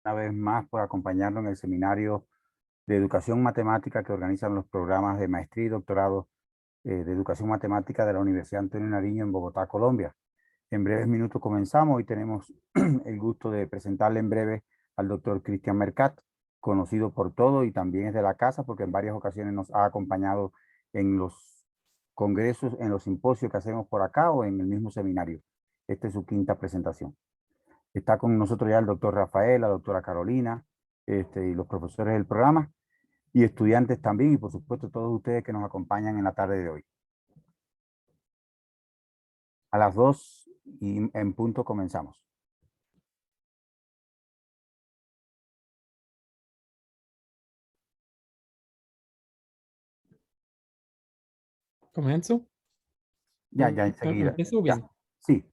una vez más por acompañarnos en el seminario de educación matemática que organizan los programas de maestría y doctorado de educación matemática de la Universidad Antonio Nariño en Bogotá, Colombia. En breves minutos comenzamos y tenemos el gusto de presentarle en breve al doctor Cristian Mercat, conocido por todo y también es de la casa porque en varias ocasiones nos ha acompañado en los congresos, en los simposios que hacemos por acá o en el mismo seminario. Esta es su quinta presentación. Está con nosotros ya el doctor Rafael, la doctora Carolina, y los profesores del programa y estudiantes también, y por supuesto todos ustedes que nos acompañan en la tarde de hoy. A las 2 y en punto comenzamos. ¿Comienzo? Ya enseguida. ¿Empiezo Ya, bien? sí,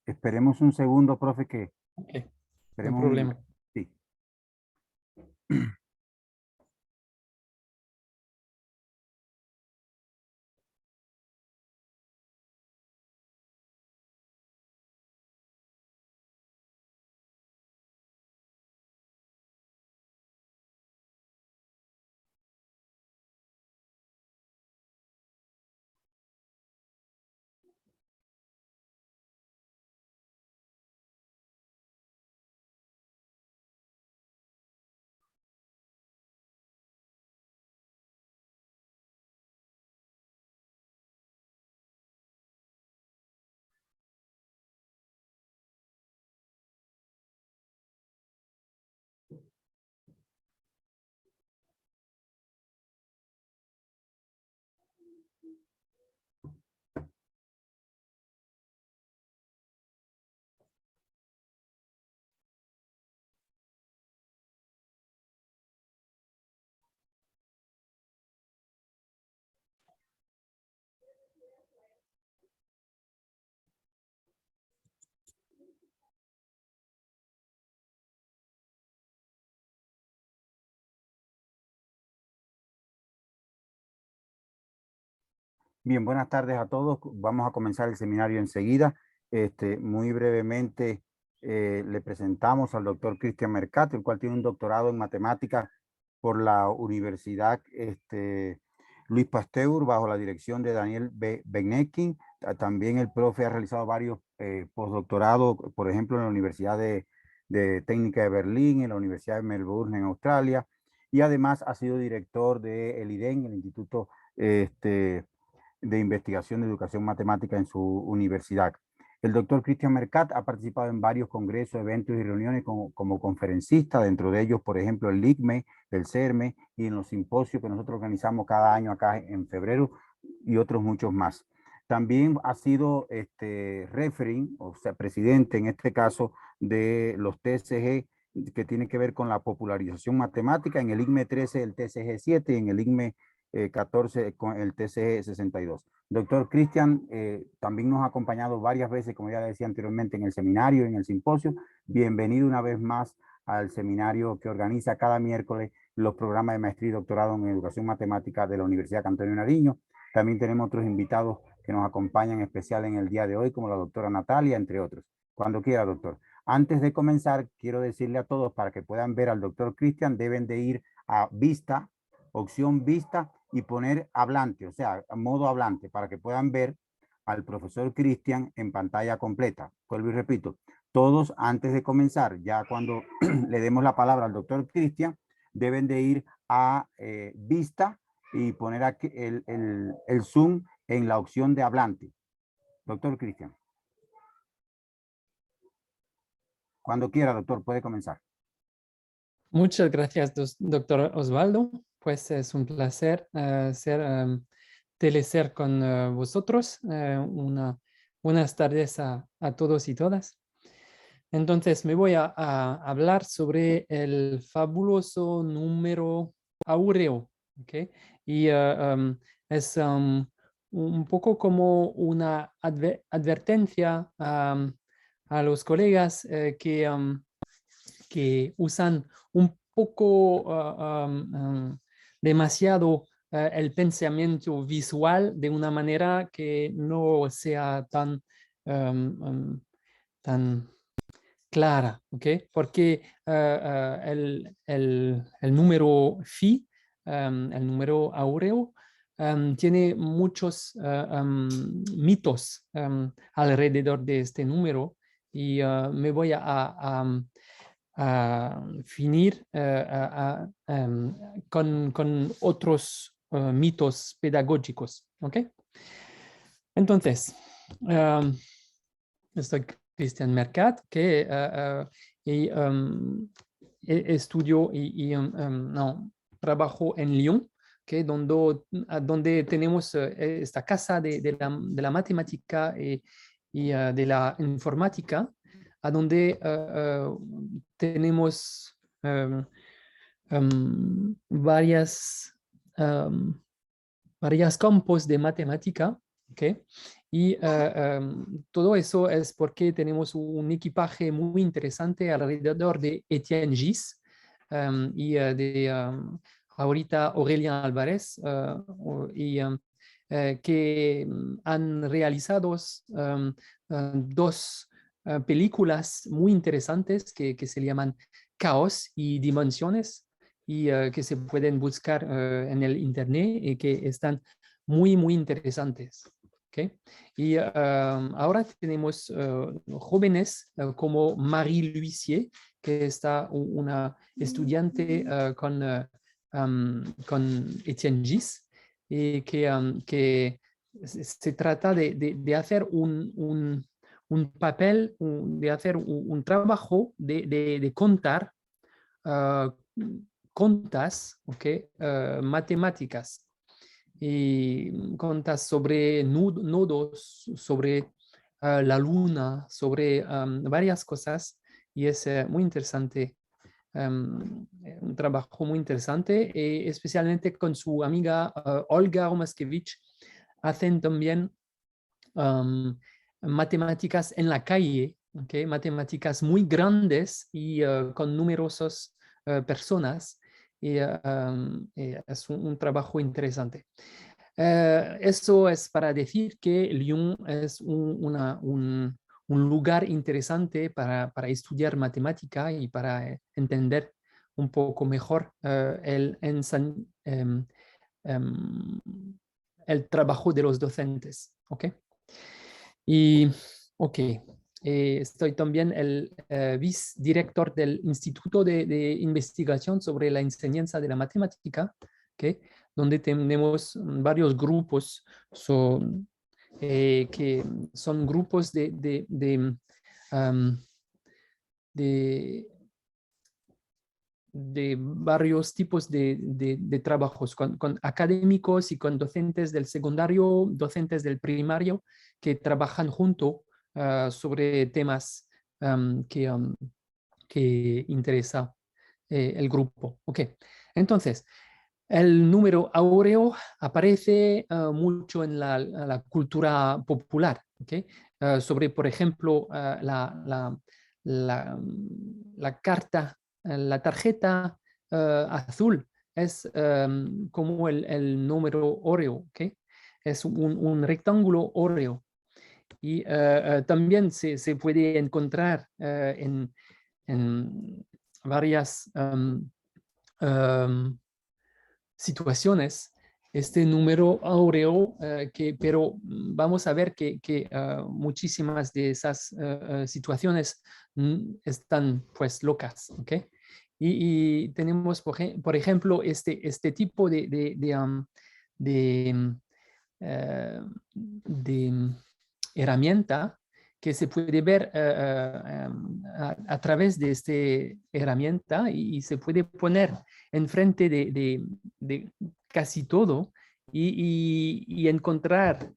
esperemos un segundo, profe, que Ok, no hay esperemos problema. sí. Bien, buenas tardes a todos. Vamos a comenzar el seminario enseguida. Muy brevemente le presentamos al doctor Cristian Mercat, el cual tiene un doctorado en matemáticas por la Universidad Luis Pasteur, bajo la dirección de Daniel Bennecke. También el profe ha realizado varios postdoctorados, por ejemplo, en la Universidad de Técnica de Berlín, en la Universidad de Melbourne, en Australia, y además ha sido director del IDEN, el Instituto de Investigación de Educación Matemática en su universidad. El doctor Cristian Mercat ha participado en varios congresos, eventos y reuniones como conferencista, dentro de ellos, por ejemplo, el ICME, el CERME y en los simposios que nosotros organizamos cada año acá en febrero y otros muchos más. También ha sido referee, o sea, presidente en este caso de los TSG que tiene que ver con la popularización matemática, en el ICME 13, el TSG 7 y en el ICME 14 con el TCE 62. Doctor Cristian también nos ha acompañado varias veces, como ya decía anteriormente, en el seminario, en el simposio. Bienvenido una vez más al seminario que organiza cada miércoles los programas de maestría y doctorado en educación matemática de la Universidad Antonio Nariño. También tenemos otros invitados que nos acompañan en especial en el día de hoy, como la doctora Natalia, entre otros. Cuando quiera, doctor. Antes de comenzar, quiero decirle a todos, para que puedan ver al doctor Cristian, deben de ir a Vista, opción Vista, y poner hablante, o sea, modo hablante, para que puedan ver al profesor Cristian en pantalla completa. Vuelvo y repito, todos antes de comenzar, ya cuando le demos la palabra al doctor Cristian, deben de ir a Vista y poner aquí el Zoom en la opción de hablante. Doctor Cristian. Cuando quiera, doctor, puede comenzar. Muchas gracias, doctor Osvaldo. Pues es un placer teleser con vosotros. Buenas tardes a todos y todas. Entonces, me voy a hablar sobre el fabuloso número áureo. ¿Okay? Y es un poco como una advertencia a los colegas que usan un poco demasiado el pensamiento visual de una manera que no sea tan, tan clara, ¿ok? Porque el número phi, el número áureo, tiene muchos mitos alrededor de este número y me voy a finir con otros mitos pedagógicos, ¿ok? Entonces, estoy Christian Mercat, que estudió no, trabajo en Lyon, que donde tenemos esta casa de la matemática y de la informática, a donde tenemos varias, varias campos de matemática, ¿ok? Y todo eso es porque tenemos un equipaje muy interesante alrededor de Etienne Gis y de ahorita Aurélien Álvarez y que han realizado dos películas muy interesantes que se llaman Caos y Dimensiones y que se pueden buscar en el internet y que están muy, muy interesantes. ¿Okay? Y ahora tenemos jóvenes como Marie Luisier, que está una estudiante con Etienne Gis, y que se trata de hacer un papel, de hacer un trabajo de contar contas, ¿okay? Matemáticas y contas sobre nodos, sobre la luna, sobre varias cosas y es muy interesante, un trabajo muy interesante, especialmente con su amiga Olga Romaskevich, hacen también matemáticas en la calle, ¿okay? Matemáticas muy grandes y con numerosas personas. Y es un trabajo interesante. Eso es para decir que Lyon es un lugar interesante para estudiar matemática y para entender un poco mejor el trabajo de los docentes. ¿Okay? Y, ok, estoy también el vicedirector del Instituto de Investigación sobre la Enseñanza de la Matemática, ¿okay? Donde tenemos varios grupos que son grupos de varios tipos de trabajos, con académicos y con docentes del secundario, docentes del primario, que trabajan junto sobre temas que interesa el grupo. Ok, entonces, el número áureo aparece mucho en la cultura popular, ¿okay? Sobre, por ejemplo, la carta, la tarjeta azul es como el número Oreo, ¿okay? Es un rectángulo Oreo. Y también se puede encontrar en varias situaciones este número áureo, pero vamos a ver que muchísimas de esas situaciones están pues locas, ¿ok? Y tenemos, por ejemplo, este tipo de, de herramienta que se puede ver a través de esta herramienta y se puede poner enfrente de casi todo y encontrar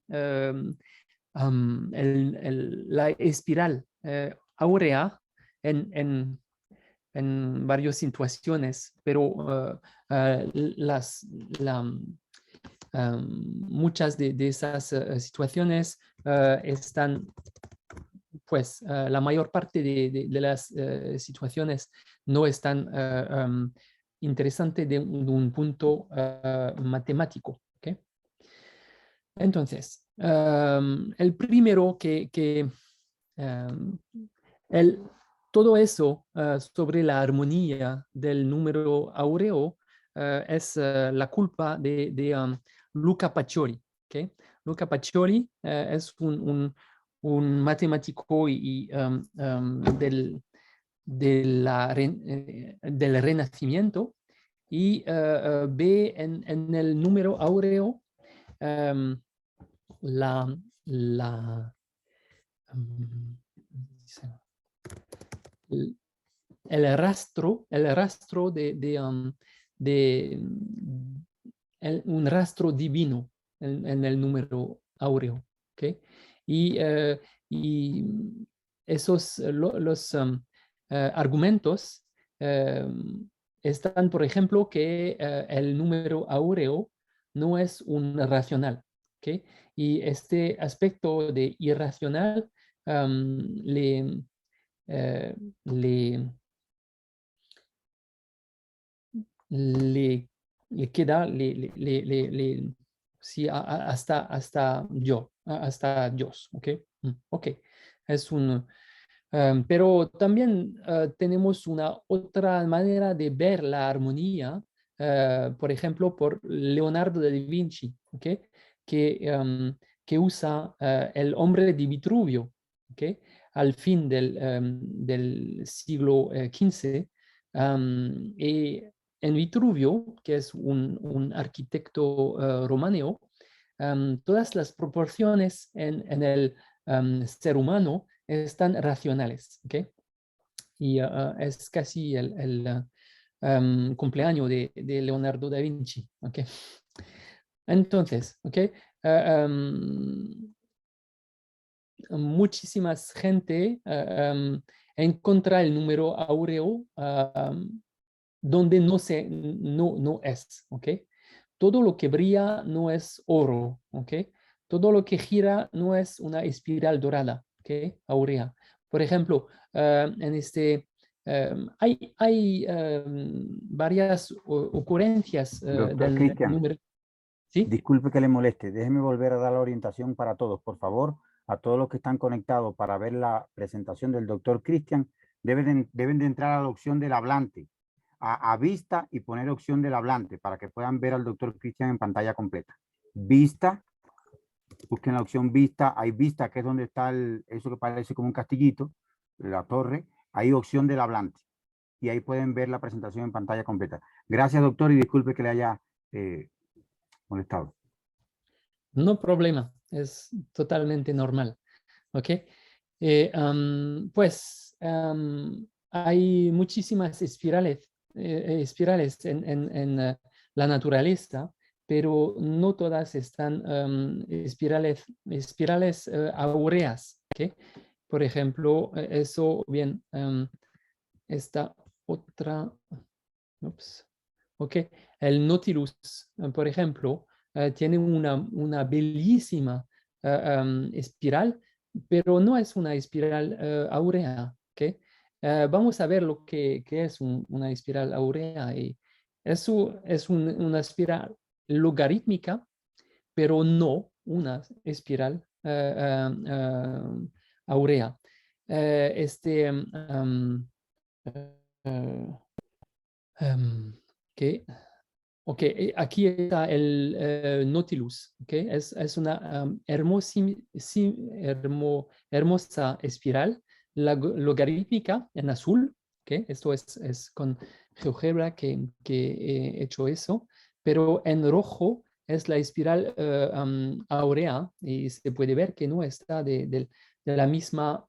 la espiral áurea en varias situaciones, pero muchas de esas situaciones están, pues, la mayor parte de las situaciones no están interesantes de un punto matemático. ¿Okay? Entonces, el primero el, todo eso sobre la armonía del número áureo es la culpa de Luca Pacioli. ¿Okay? Luca Pacioli es un matemático del Renacimiento y ve en el número áureo um, la, la um, el rastro de un rastro divino en el número áureo. ¿Okay? Y esos, los argumentos están, por ejemplo, que el número áureo no es un racional. ¿Okay? Y este aspecto de irracional le, eh, le, le, le queda, sí, hasta yo, hasta Dios, ¿ok? Ok, es un... pero también tenemos una otra manera de ver la armonía, por ejemplo, por Leonardo da Vinci, ¿ok? Que usa el hombre de Vitruvio, ¿ok? Al fin del siglo XV. Y en Vitruvio, que es un arquitecto románico, todas las proporciones en el ser humano están racionales. ¿Okay? Y es casi el cumpleaños de Leonardo da Vinci. ¿Okay? Entonces, ¿okay? Muchísimas gente encuentra el número áureo donde no es, ¿ok? Todo lo que brilla no es oro, ¿ok? Todo lo que gira no es una espiral dorada, ¿ok? Áurea. Por ejemplo, en hay varias ocurrencias Doctor del Cristian, número, ¿sí? disculpe que le moleste. Déjeme volver a dar la orientación para todos, por favor. A todos los que están conectados para ver la presentación del doctor Cristian, deben de entrar a la opción del hablante, a vista y poner opción del hablante para que puedan ver al doctor Cristian en pantalla completa. Vista, busquen la opción vista. Hay vista, que es donde está eso que parece como un castillito, la torre. Hay opción del hablante y ahí pueden ver la presentación en pantalla completa. Gracias, doctor, y disculpe que le haya molestado. No problema, es totalmente normal, ¿ok? Pues hay muchísimas espirales en la naturaleza, pero no todas están espirales áureas. ¿Okay? Por ejemplo, eso bien, esta otra, ups, ok, el Nautilus, por ejemplo, tiene una bellísima espiral, pero no es una espiral áurea. ¿Okay? Vamos a ver lo que es una espiral áurea. Y eso es una espiral logarítmica, pero no una espiral áurea. Eh, que Ok, aquí está el Nautilus, ¿okay? Es una hermosa espiral logarítmica en azul, ¿okay? Esto es con GeoGebra que he hecho eso, pero en rojo es la espiral áurea y se puede ver que no está de la misma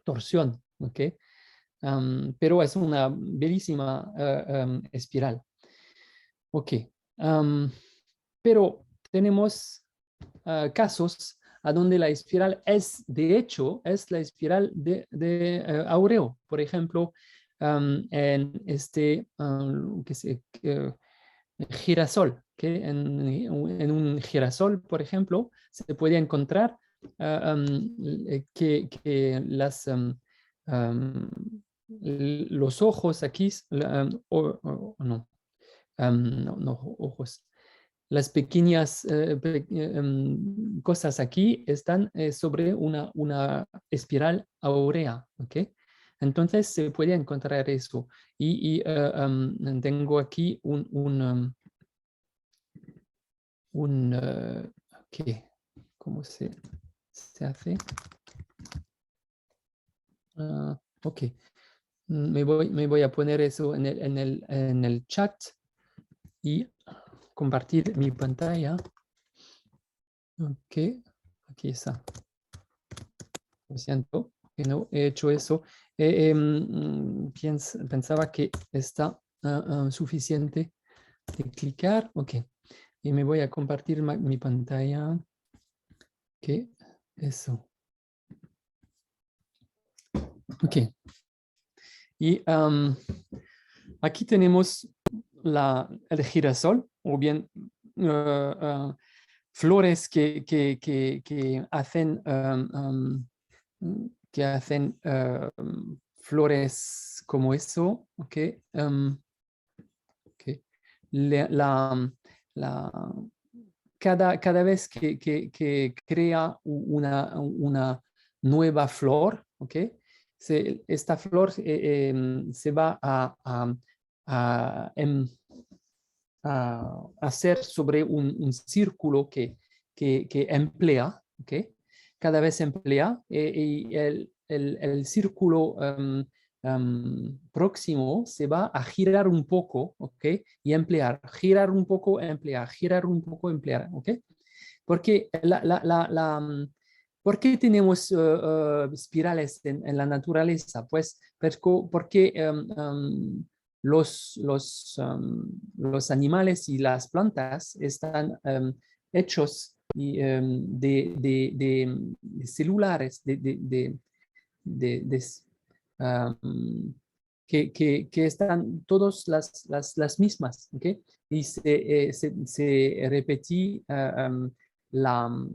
torsión, ¿ok? Pero es una bellísima espiral. Ok, pero tenemos casos a donde la espiral es, de hecho, es la espiral de Aureo. Por ejemplo, en girasol, que en un girasol, por ejemplo, se puede encontrar que los ojos aquí, no, no, ojos. las pequeñas cosas aquí están sobre una espiral áurea, ¿ok? Entonces se puede encontrar eso. Y tengo aquí ¿qué? ¿Cómo se hace? Ok. Me voy a poner eso en el chat y compartir mi pantalla. Ok, aquí está. Lo siento que no he hecho eso. Pensaba que está suficiente de clicar. Ok, y me voy a compartir mi pantalla. Ok, eso. Ok. Y aquí tenemos el girasol, o bien flores que hacen, flores como eso, ¿ok? Okay. La, cada vez que crea una nueva flor, ¿ok? Esta flor se va a hacer sobre un círculo que emplea, ¿ok? Cada vez emplea y el círculo próximo se va a girar un poco, ¿ok? Y emplear, girar un poco, emplear, girar un poco, emplear, ¿ok? Porque ¿por qué tenemos espirales en la naturaleza? Pues porque los animales y las plantas están hechos de celulares, que están todas las mismas, ¿ok? Y se repetí la...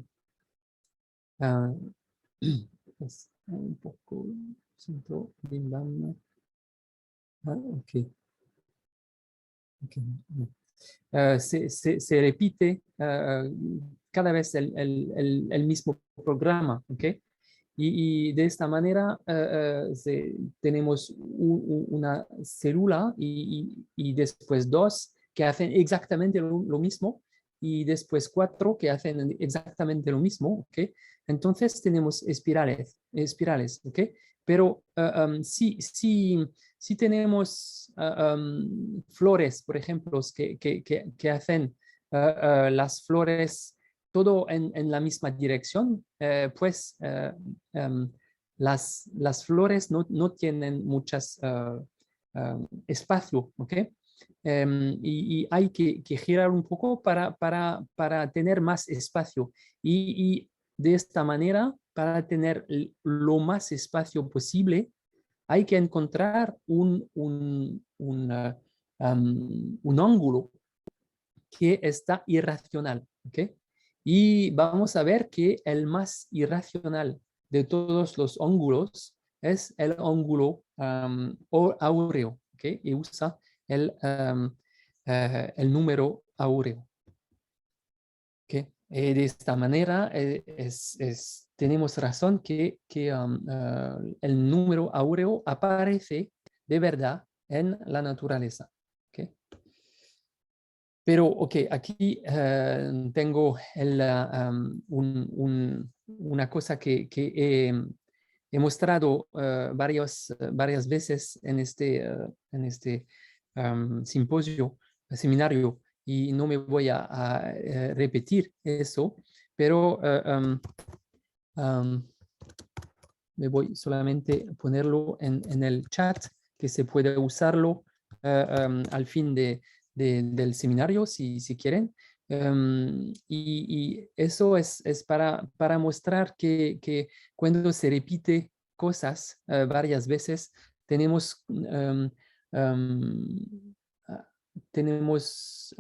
es un poco... Siento bimbam. Ok. Okay. Se repite cada vez el mismo programa, ¿ok? Y de esta manera tenemos una célula y después dos que hacen exactamente lo mismo y después cuatro que hacen exactamente lo mismo, ¿ok? Entonces tenemos espirales, ¿ok? Pero si tenemos flores, por ejemplo, que hacen las flores todo en la misma dirección, pues las flores no tienen muchas espacio, ¿ok? Y hay que girar un poco para tener más espacio. Y de esta manera, para tener lo más espacio posible, hay que encontrar un ángulo que está irracional, ¿ok? Y vamos a ver que el más irracional de todos los ángulos es el ángulo áureo, ¿ok? Y usa el número áureo, ¿ok? De esta manera tenemos razón que el número áureo aparece de verdad en la naturaleza, ¿ok? Pero, ok, aquí tengo una cosa que he mostrado varias veces en este simposio, seminario, y no me voy a repetir eso, pero me voy solamente a ponerlo en el chat, que se puede usarlo al fin del seminario, si quieren. Y eso es para mostrar que cuando se repite cosas varias veces, tenemos, tenemos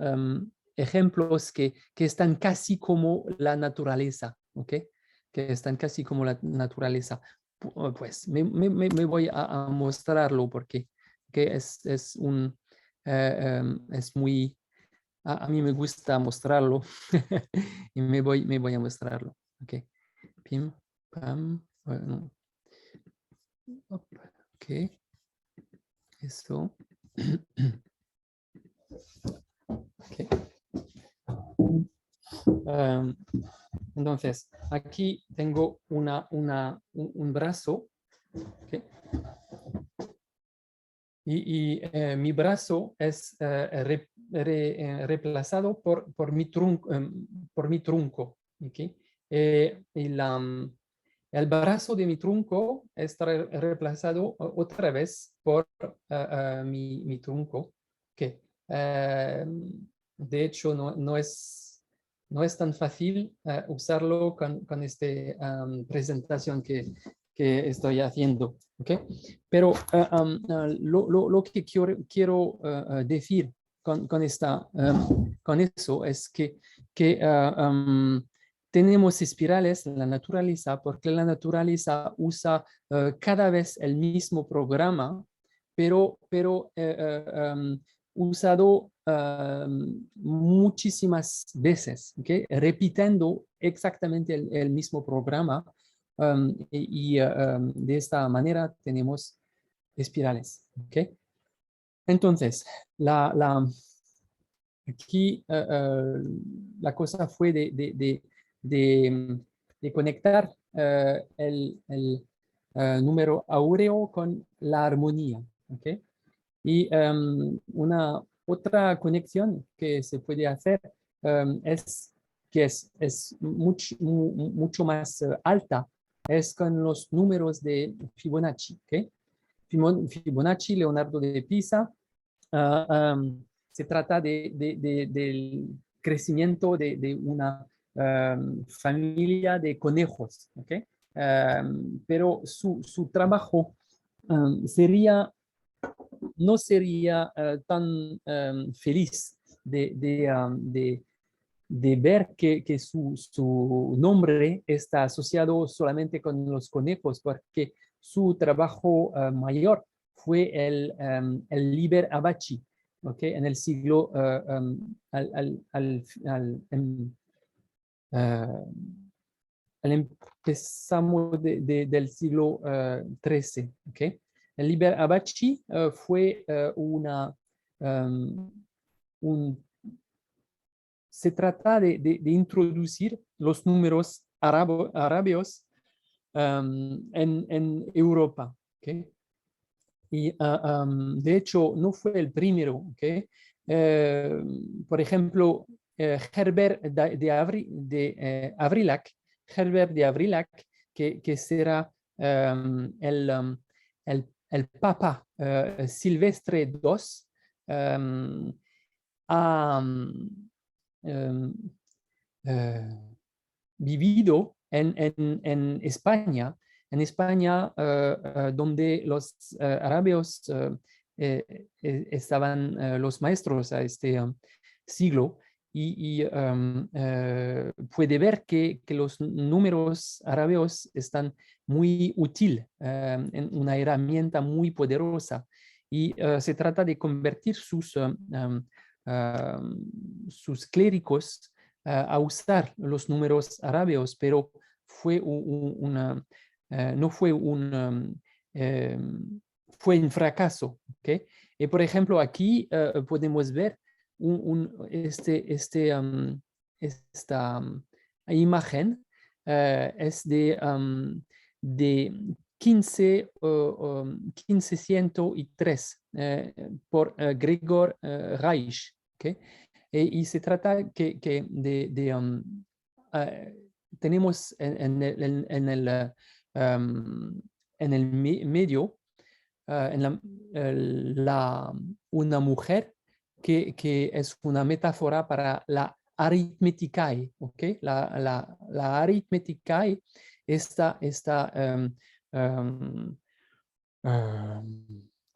ejemplos que están casi como la naturaleza, ¿ok? Que están casi como la naturaleza. Pues me voy a mostrarlo porque que es muy a mí me gusta mostrarlo y me voy a mostrarlo. Ok, pim, pam, bueno, ok, eso. Okay. Entonces, aquí tengo un brazo, okay. Mi brazo es reemplazado por mi trunco. Okay. El brazo de mi trunco está reemplazado otra vez por mi trunco. Okay. De hecho, no es tan fácil usarlo con esta presentación que estoy haciendo. ¿Okay? Pero lo que quiero decir con eso es que tenemos espirales en la naturaleza porque la naturaleza usa cada vez el mismo programa, pero usado muchísimas veces, ¿okay? Repitiendo exactamente el mismo programa. De esta manera tenemos espirales. ¿Okay? Entonces, aquí la cosa fue de conectar el número áureo con la armonía. ¿Okay? Y una otra conexión que se puede hacer es que es mucho más alta, es con los números de Fibonacci. ¿Okay? Fibonacci, Leonardo de Pisa, se trata del crecimiento de una familia de conejos. ¿Okay? Pero su trabajo no sería tan feliz de ver que su nombre está asociado solamente con los conejos, porque su trabajo mayor fue el Liber Abaci, ¿okay? En el siglo empezamos del siglo XIII. ¿Okay? El Liber Abaci fue se trata de introducir los números arabios en Europa. ¿Okay? Y de hecho no fue el primero. ¿Okay? Por ejemplo, Herbert de Avrilac, que será el Papa Silvestre II, ha vivido en España, donde los arabios estaban los maestros a este siglo, y puede ver que los números arabios están muy útiles, en una herramienta muy poderosa, y se trata de convertir sus clérigos a usar los números arabios, pero fue no fue fue un fracaso. ¿Okay? Y por ejemplo, aquí podemos ver esta imagen es de 1503 por Gregor Reich. ¿Okay? Y se trata tenemos en el medio una mujer que es una metáfora para la aritmeticae. ¿Okay? La aritmeticae está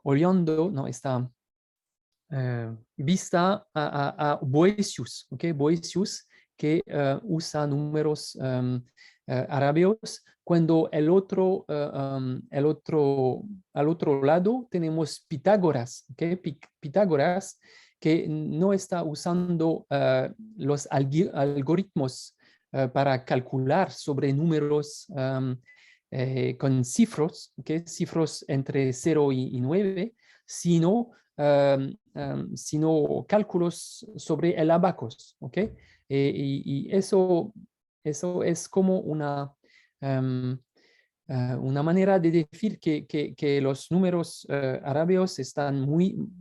oliendo, no, está vista a Boëtius, ¿okay? Boëtius, que usa números arabios, cuando al otro lado tenemos Pitágoras, ¿okay? Pitágoras, que no está usando los algoritmos para calcular sobre números con cifras, ¿okay? Cifras entre 0 y 9, sino, sino cálculos sobre el abacus, ¿okay? Y eso es como una manera de decir que los números árabes están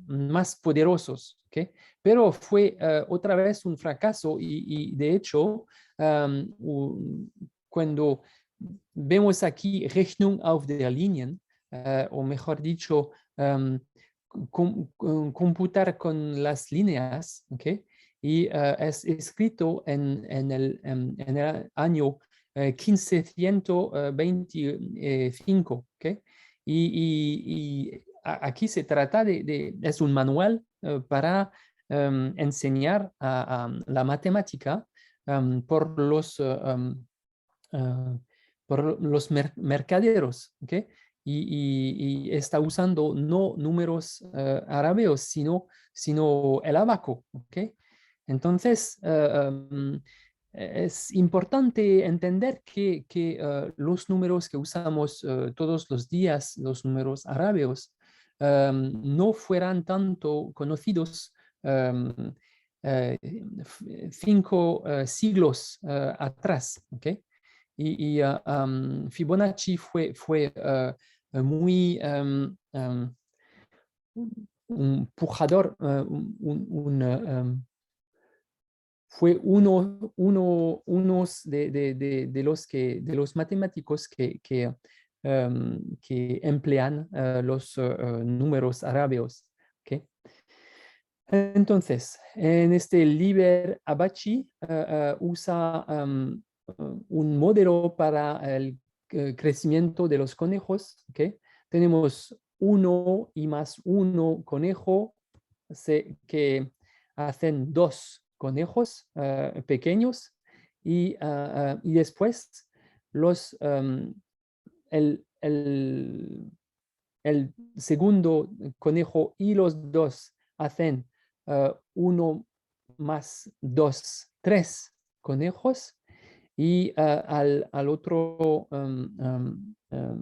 más poderosos, ¿okay? Pero fue otra vez un fracaso y de hecho, cuando vemos aquí Rechnung auf der Linien, o mejor dicho, computar con las líneas, ¿okay? Y es escrito en el año 1525, ¿okay? Y aquí se trata es un manual para enseñar la matemática por los mercaderos, ¿okay? Y está usando no números árabes, sino el abaco, ¿okay? Entonces, es importante entender que los números que usamos todos los días, los números árabes, no fueran tanto conocidos 5 siglos atrás, ¿okay? Fibonacci fue muy un pujador, fue unos de los matemáticos que emplean los números árabes. ¿Okay? Entonces, en este Liber Abaci usa un modelo para el crecimiento de los conejos. ¿Okay? Tenemos 1 y más 1 conejo que hacen 2 conejos pequeños y después el, el, el segundo conejo y los 2 hacen 1 más 2, 3 conejos y al otro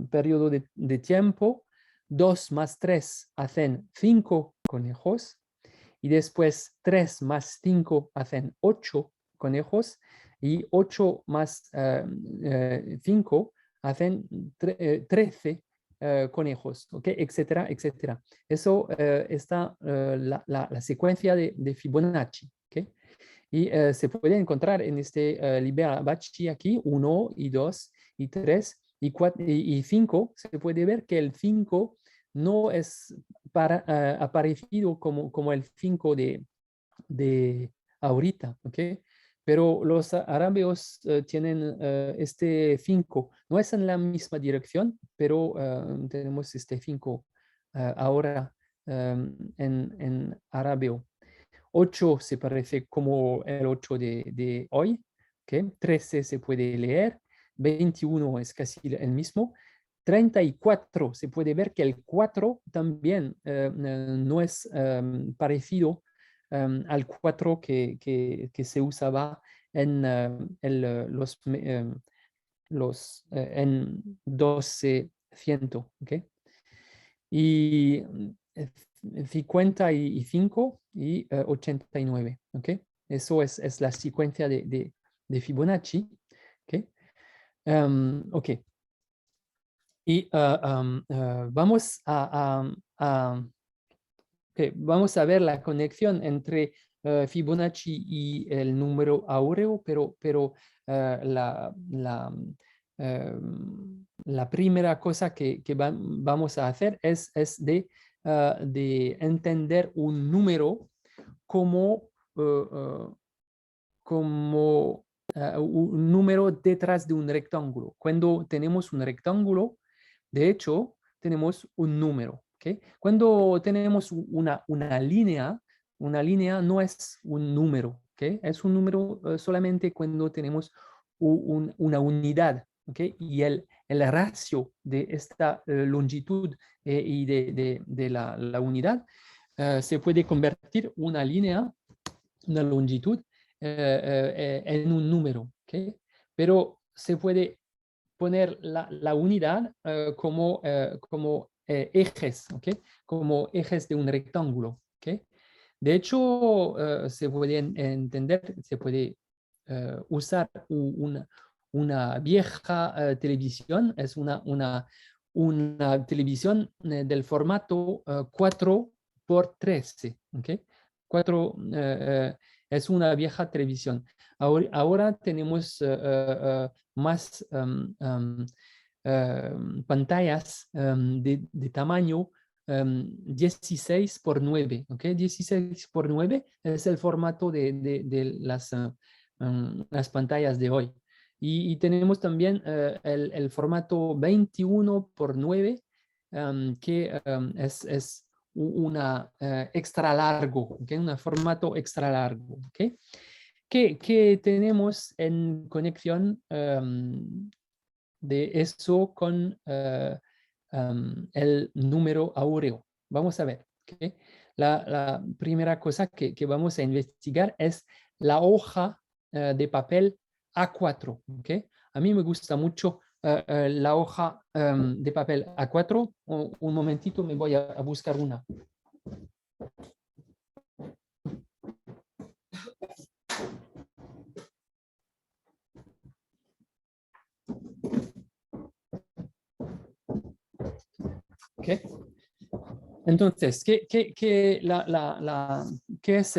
periodo de tiempo 2 más 3 hacen 5 conejos y después 3 más 5 hacen 8 conejos y 8 más 5 hacen 13 conejos, ¿ok? Etcétera, etcétera. Eso está la secuencia de Fibonacci, ¿ok? Y se puede encontrar en este Liber Abaci aquí, 1 y 2 y 3 y 4 y 5. Se puede ver que el 5 no es aparecido como el 5 de ahorita, ¿ok? Pero los árabes tienen este 5. No es en la misma dirección, pero tenemos este 5 ahora en árabe. 8 se parece como el 8 de hoy, ¿okay? 13 se puede leer, 21 es casi el mismo, 34 se puede ver que el 4 también no es parecido al 4 que se usaba en en 1200, ¿okay? Y 55 y 89, ¿ok? Eso es la secuencia de Fibonacci, ¿ok? Ok. Y vamos vamos a ver la conexión entre Fibonacci y el número áureo, pero la primera cosa que vamos a hacer es de entender un número como, como un número detrás de un rectángulo. Cuando tenemos un rectángulo, de hecho, tenemos un número. ¿Okay? Cuando tenemos una línea no es un número. ¿Okay? Es un número solamente cuando tenemos una unidad. ¿Okay? Y el ratio de esta longitud y de la unidad se puede convertir una línea, una longitud, en un número, ¿okay? Pero se puede poner la unidad como ejes, ¿okay? Como ejes de un rectángulo, ¿okay? De hecho, se puede entender, se puede usar una vieja televisión, es una televisión del formato 4 por 13, ¿okay? 4 es una vieja televisión. Ahora tenemos más pantallas de tamaño 16 por 9, ¿ok? 16 por 9 es el formato de las pantallas de hoy. Y tenemos también el formato 21 por 9, que es una extra largo, ¿okay? Un formato extra largo, ¿okay? Que tenemos en conexión de eso con el número áureo. Vamos a ver, ¿okay? La primera cosa que vamos a investigar es la hoja de papel A4, ¿okay? A mí me gusta mucho la hoja de papel A4. Un momentito, me voy a buscar una. ¿Okay? Entonces, ¿qué es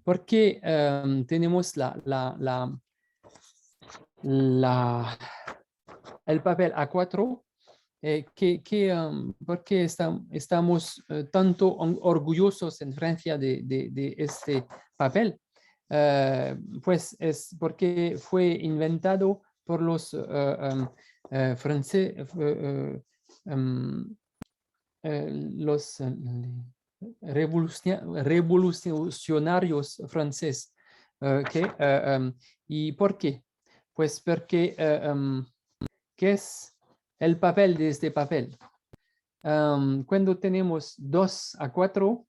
por qué tenemos el papel A4? ¿Por qué estamos tanto orgullosos en Francia de este papel? Pues es porque fue inventado por los franceses, los revolucionarios franceses. ¿Y por qué? Pues porque, ¿qué es el papel de este papel? Cuando tenemos 2 a 4,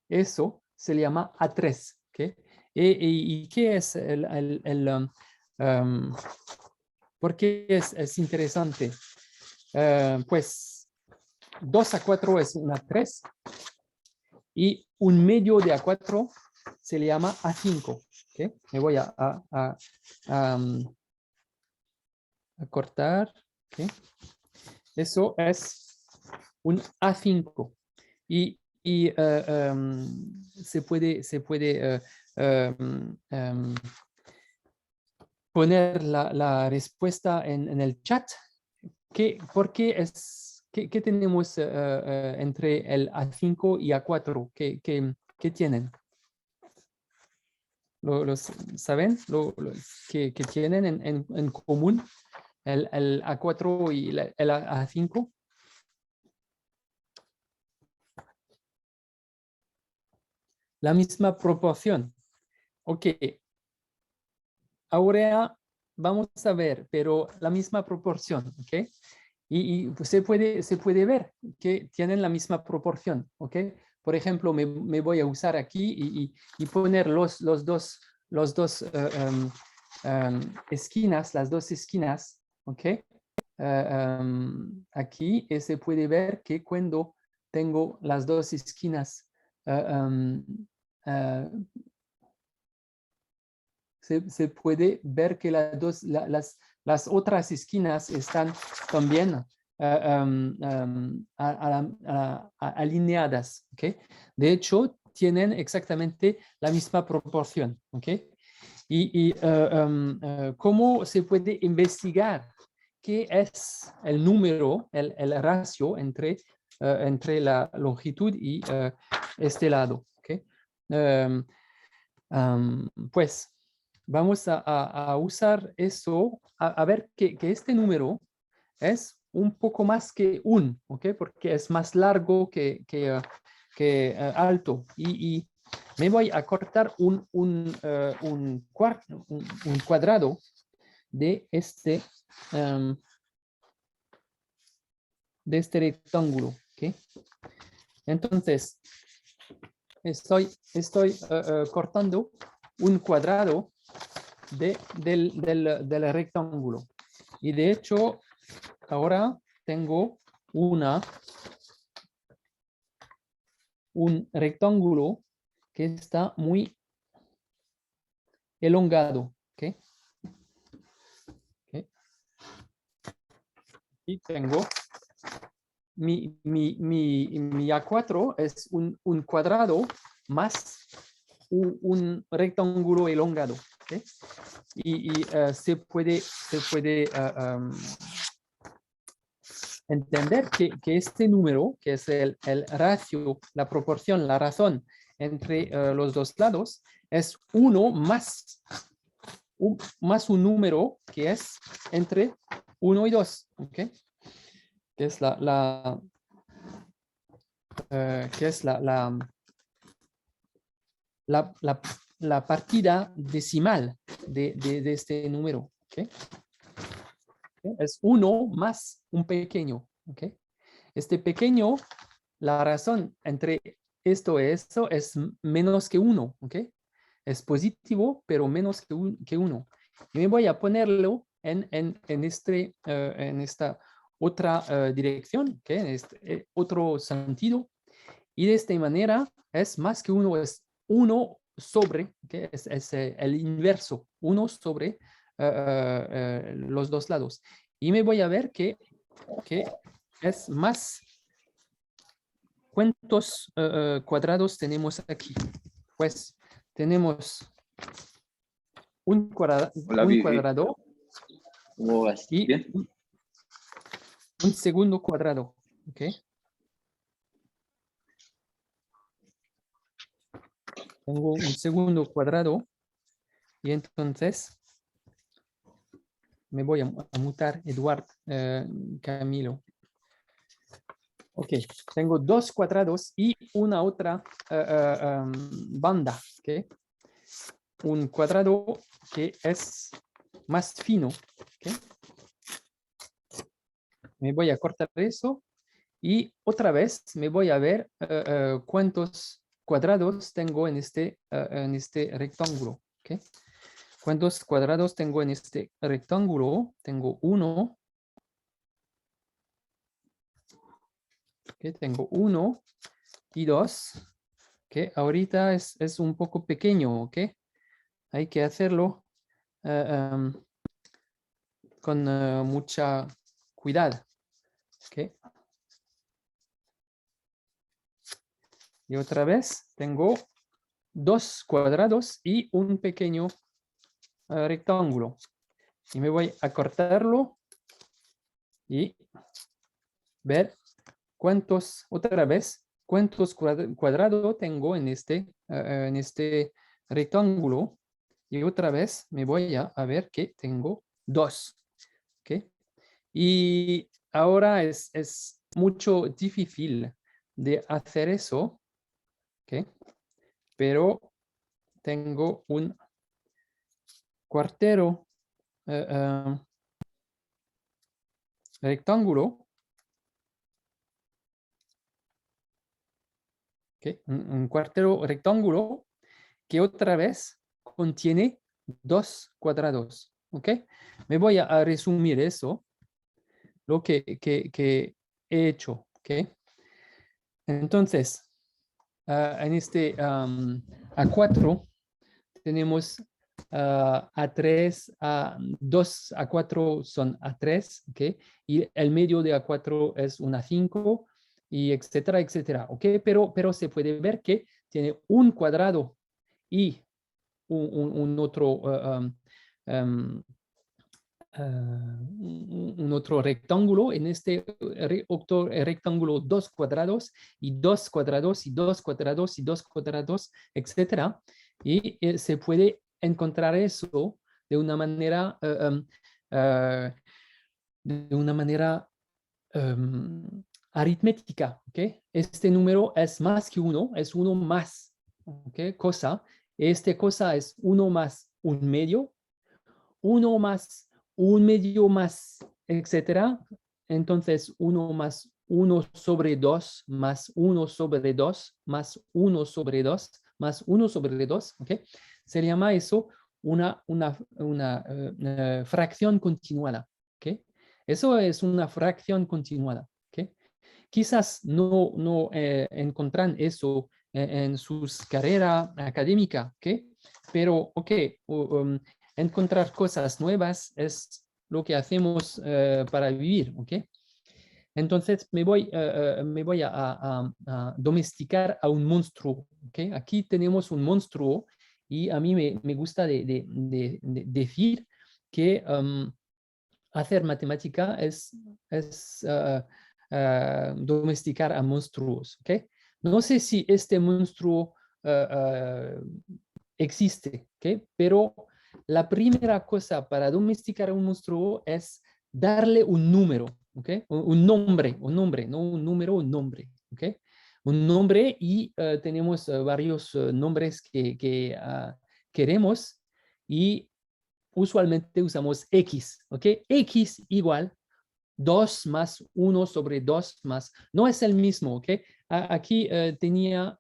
eso se llama A3. ¿Okay? ¿Y qué es ¿por qué es interesante? Pues 2 a 4 es una 3 y un medio de A4 se le llama A5. ¿Okay? Me voy a cortar. ¿Okay? Eso es un A5 y se puede poner la respuesta en el chat. ¿Por qué qué tenemos entre el A5 y A4? ¿Qué tienen? ¿Saben que tienen en común el A4 y el A5? La misma proporción. Ok. Ahora vamos a ver, pero la misma proporción, ¿ok? Y pues se puede ver que tienen la misma proporción, ¿ok? Por ejemplo, me voy a usar aquí y poner los dos esquinas, las dos esquinas, ¿ok? Aquí se puede ver que cuando tengo las dos esquinas se puede ver que las otras esquinas están también alineadas. ¿Okay? De hecho, tienen exactamente la misma proporción. ¿Okay? Y ¿cómo se puede investigar qué es el número, el ratio entre la longitud y este lado? ¿Okay? Pues vamos a usar eso, a ver que este número es un poco más que 1, ¿ok? Porque es más largo que alto. Y me voy a cortar un cuadrado de este rectángulo, ¿ok? Entonces, estoy cortando un cuadrado del rectángulo. Y de hecho, ahora tengo un rectángulo que está muy elongado. ¿Okay? Okay. Y tengo mi A4 es un cuadrado más un rectángulo elongado. ¿Okay? Y se puede entender que este número, que es el ratio, la proporción, la razón entre los dos lados, es 1 más un número que es entre 1 y 2. ¿Okay? Que es la partida decimal de este número. ¿Okay? Es 1 más un pequeño. ¿Okay? Este pequeño, la razón entre esto y esto es menos que 1. ¿Okay? Es positivo, pero menos que 1. Y me voy a ponerlo en esta otra dirección, ¿okay? En este otro sentido. Y de esta manera es más que 1, es 1 sobre, ¿okay? Es el inverso, 1 sobre los dos lados. Y me voy a ver que es más. ¿Cuántos cuadrados tenemos aquí? Pues tenemos un Hola, Vivi. cuadrado ¿Cómo vas? y ¿Bien? un segundo cuadrado. ¿Okay? Tengo un segundo cuadrado y entonces me voy a mutar Eduard Camilo. Ok, tengo 2 cuadrados y una otra banda. ¿Okay? Un cuadrado que es más fino. ¿Okay? Me voy a cortar eso y otra vez me voy a ver cuántos cuadrados tengo en este rectángulo. ¿Okay? ¿Cuántos cuadrados tengo en este rectángulo? Tengo 1. ¿Okay? Tengo 1 y 2. Que ahorita es un poco pequeño. ¿Ok? Hay que hacerlo con mucha cuidado. ¿Okay? Y otra vez tengo 2 cuadrados y un pequeño rectángulo. Y me voy a cortarlo y ver otra vez, cuántos cuadrados tengo en este rectángulo. Y otra vez me voy a ver que tengo 2. ¿Okay? Y ahora es mucho difícil de hacer eso. ¿Okay? Pero tengo un cuartero rectángulo. ¿Okay? Un cuartero rectángulo que otra vez contiene 2 cuadrados. ¿Ok? Me voy a resumir eso, lo que he hecho. ¿Ok? Entonces, en este A4 tenemos A3, A2, A4 son A3, ¿ok? Y el medio de A4 es un A5, y etcétera, etcétera, ¿ok? Pero se puede ver que tiene un cuadrado y un otro un otro rectángulo. En este otro rectángulo 2 cuadrados y 2 cuadrados y 2 cuadrados y 2 cuadrados, etcétera. Y se puede encontrar eso de una manera aritmética. ¿Okay? Este número es más que 1, es 1 más. ¿Okay? Cosa. Este cosa es 1 más un medio, 1 más un medio más, etcétera. Entonces, 1 más 1 sobre 2 más 1 sobre 2 más 1 sobre 2 más 1 sobre 2, ¿ok? Se llama eso una fracción continuada, ¿ok? Eso es una fracción continuada, ¿ok? Quizás no encuentran eso en sus carreras académicas, ¿ok? Pero, ok, encontrar cosas nuevas es lo que hacemos para vivir, ¿ok? Entonces me voy a domesticar a un monstruo, ¿ok? Aquí tenemos un monstruo y a mí me gusta de decir que hacer matemática es domesticar a monstruos, ¿ok? No sé si este monstruo existe, ¿ok? Pero la primera cosa para domesticar a un monstruo es darle un número, ¿ok? Un nombre, no un número, un nombre, ¿ok? Un nombre y tenemos varios nombres que queremos y usualmente usamos X, ¿ok? X igual 2 más 1 sobre 2 más, no es el mismo, ¿ok? Aquí tenía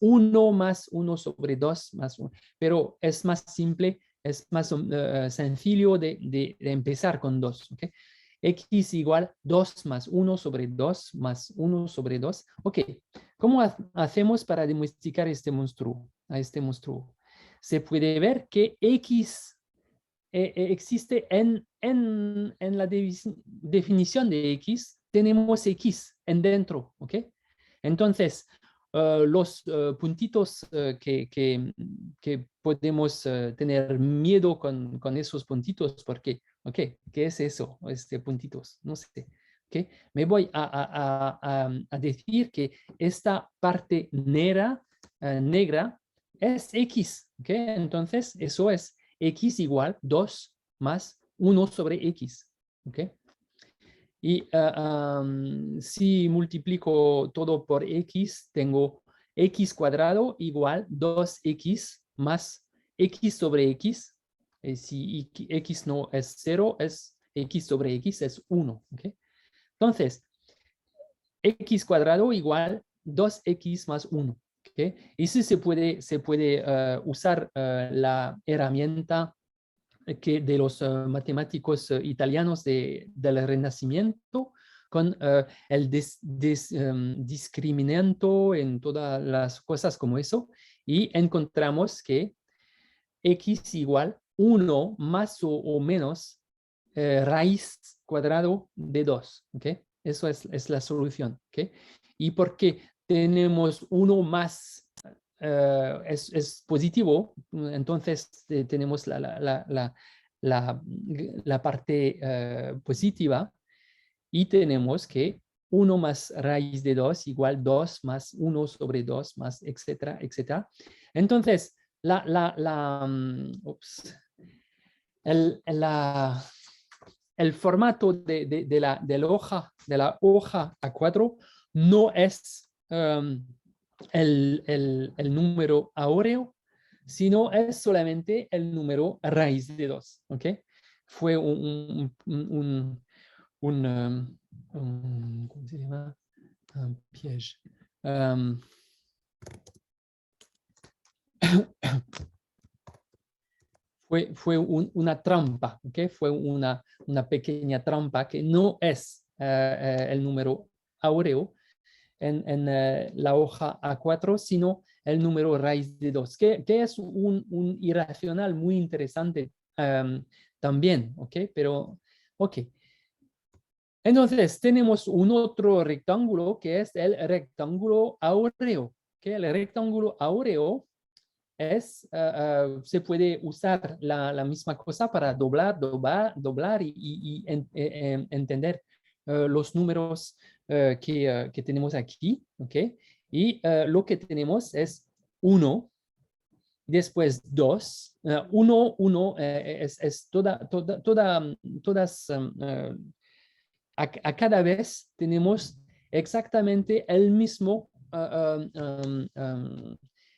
1 más 1 sobre 2 más 1, pero es más simple, es más sencillo de empezar con 2, ¿ok? X igual 2 más 1 sobre 2 más 1 sobre 2. Ok, ¿cómo hacemos para domesticar a este monstruo? Se puede ver que X existe en la definición de X, tenemos X en dentro, ¿ok? Entonces, los puntitos que podemos tener miedo con esos puntitos, porque, ¿ok? ¿Qué es eso? Puntitos, no sé. ¿Ok? Me voy a decir que esta parte negra es X, ¿ok? Entonces, eso es X igual 2 más 1 sobre X, ¿ok? Y si multiplico todo por X, tengo X cuadrado igual 2X más X sobre X. Si X no es 0, es X sobre X es 1, ¿ok? Entonces, X cuadrado igual 2X más 1, ¿ok? Y si se puede usar la herramienta que de los matemáticos italianos del Renacimiento con el discriminante en todas las cosas como eso, y encontramos que X igual 1 más o menos raíz cuadrado de 2, ¿ok? Eso es la solución, ¿ok? Y porque tenemos 1 más es positivo, entonces tenemos la parte positiva y tenemos que 1 más raíz de 2 igual 2 más 1 sobre 2 más etcétera, etcétera. Entonces, el, la, el formato de la hoja A4 no es el número áureo, sino es solamente el número raíz de 2, ¿ok? Fue ¿cómo se llama? Un piège. Fue una trampa, ¿ok? Fue una pequeña trampa que no es el número áureo en la hoja A4, sino el número raíz de 2, que es un irracional muy interesante también, ¿ok? Pero, ok. Entonces, tenemos un otro rectángulo que es el rectángulo áureo, que el rectángulo áureo se puede usar la misma cosa para doblar y entender los números que tenemos aquí, ¿ok? Y lo que tenemos es 1, después 2, 1, 1 es todas, a cada vez tenemos exactamente el mismo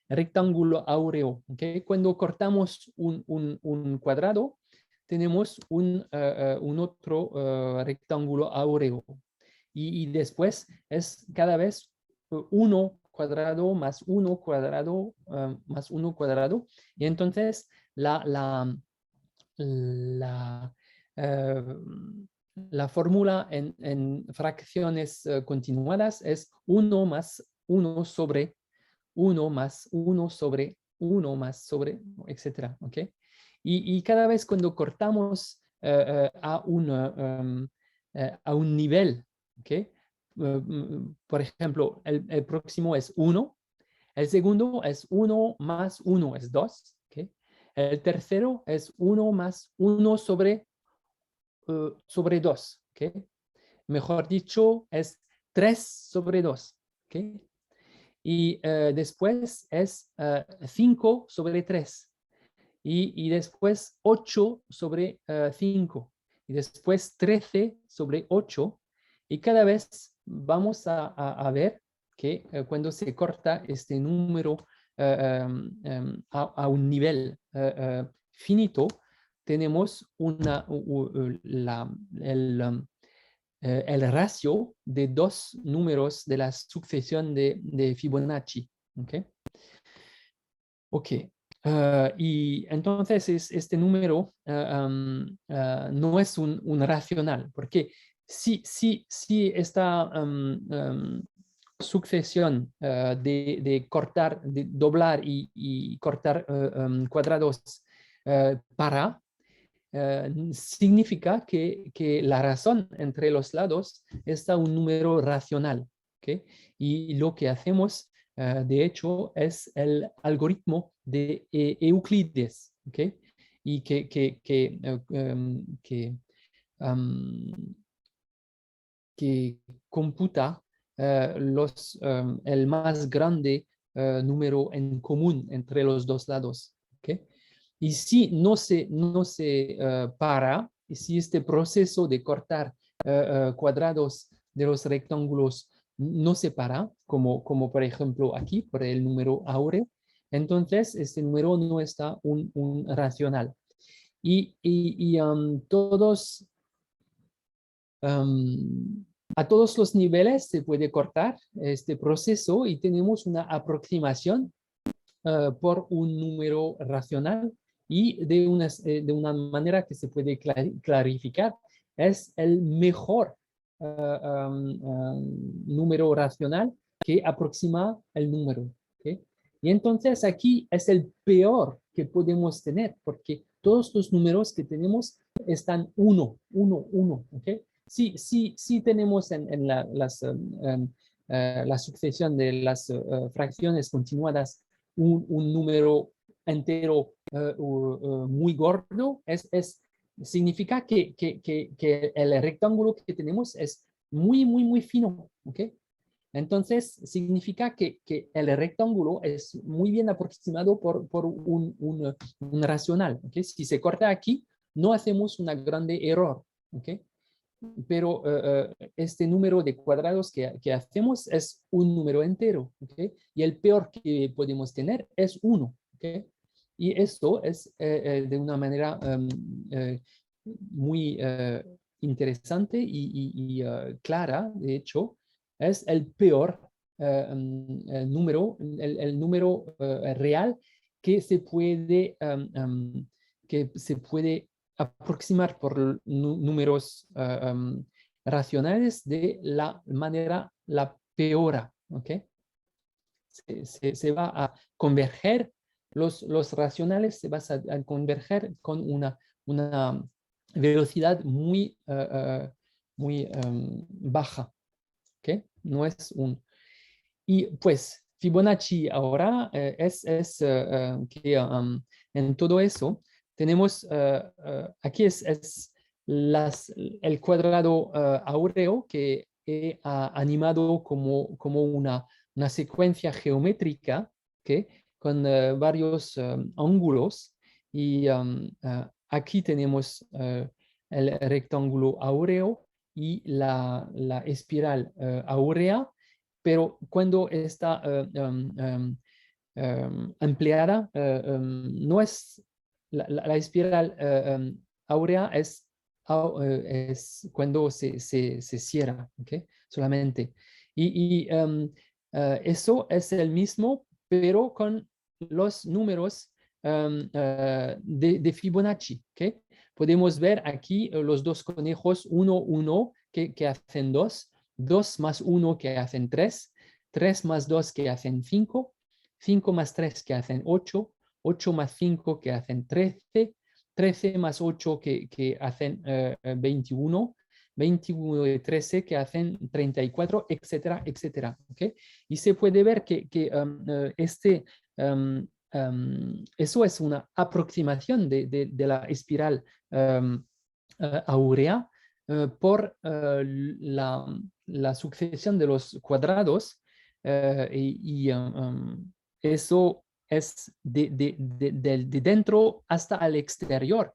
rectángulo áureo, ¿okay? Cuando cortamos un cuadrado, tenemos un otro rectángulo áureo. y después es cada vez 1 cuadrado más 1 cuadrado más 1 cuadrado. Y entonces la fórmula en fracciones continuadas es 1 más 1 sobre 1 más 1 sobre 1 más sobre, etcétera, ¿ok? Y cada vez cuando cortamos a un nivel, ¿ok? Por ejemplo, el próximo es 1, el segundo es 1 más 1 es 2, ¿ok? El tercero es 1 más 1 sobre 2, ¿ok? Mejor dicho, es 3 sobre 2, ¿ok? Y después es 5 sobre 3. Y después 8 sobre 5. Y después 13 sobre 8. Y cada vez vamos a ver que cuando se corta este número a un nivel finito, tenemos el ratio de dos números de la sucesión de Fibonacci. ¿Ok? Ok. Y entonces este número no es un racional, porque si esta sucesión de cortar, de doblar y cortar cuadrados para, significa que la razón entre los lados está un número racional. ¿Okay? Y lo que hacemos, de hecho, es el algoritmo de Euclides. ¿Okay? Y que computa el más grande número en común entre los dos lados. ¿Okay? Y si no se para, y si este proceso de cortar cuadrados de los rectángulos no se para, como por ejemplo aquí, por el número áureo, entonces este número no está un racional. Y a todos los niveles se puede cortar este proceso y tenemos una aproximación por un número racional y de una manera que se puede clarificar, es el mejor número racional que aproxima el número. ¿Okay? Y entonces aquí es el peor que podemos tener, porque todos los números que tenemos están 1, 1, 1. ¿Okay? Sí tenemos en la sucesión de las fracciones continuadas un número entero muy gordo, significa que el rectángulo que tenemos es muy fino. ¿Okay? Entonces, significa que el rectángulo es muy bien aproximado por un racional. ¿Okay? Si se corta aquí, no hacemos un grande error. ¿Okay? Pero este número de cuadrados que hacemos es un número entero, ¿okay? Y el peor que podemos tener es 1, ¿okay? Y esto es de una manera muy interesante y clara, de hecho, es el peor número, el número real que se puede aproximar por números racionales de la manera la peor. ¿Okay? Se va a converger, los racionales se van a converger con una velocidad muy baja. ¿Okay? No es un... Y pues Fibonacci ahora es que en todo eso tenemos, aquí es el cuadrado áureo que he animado como una secuencia geométrica, ¿okay? Con varios ángulos. Y aquí tenemos el rectángulo áureo y la espiral áurea, pero cuando está ampliada, no es la espiral áurea es es cuando se cierra, ¿okay? Solamente. Eso es el mismo, pero con los números de Fibonacci, ¿okay? Podemos ver aquí los dos conejos, 1, 1, que hacen 2, 2 más 1 que hacen 3, 3 más 2 que hacen 5, 5 más 3 que hacen 8, 8 más 5 que hacen 13, 13 más 8 que hacen 21, 21 y 13 que hacen 34, etcétera, etcétera. ¿Okay? Y se puede ver que eso es una aproximación de la espiral áurea por la sucesión de los cuadrados eso es de dentro hasta el exterior.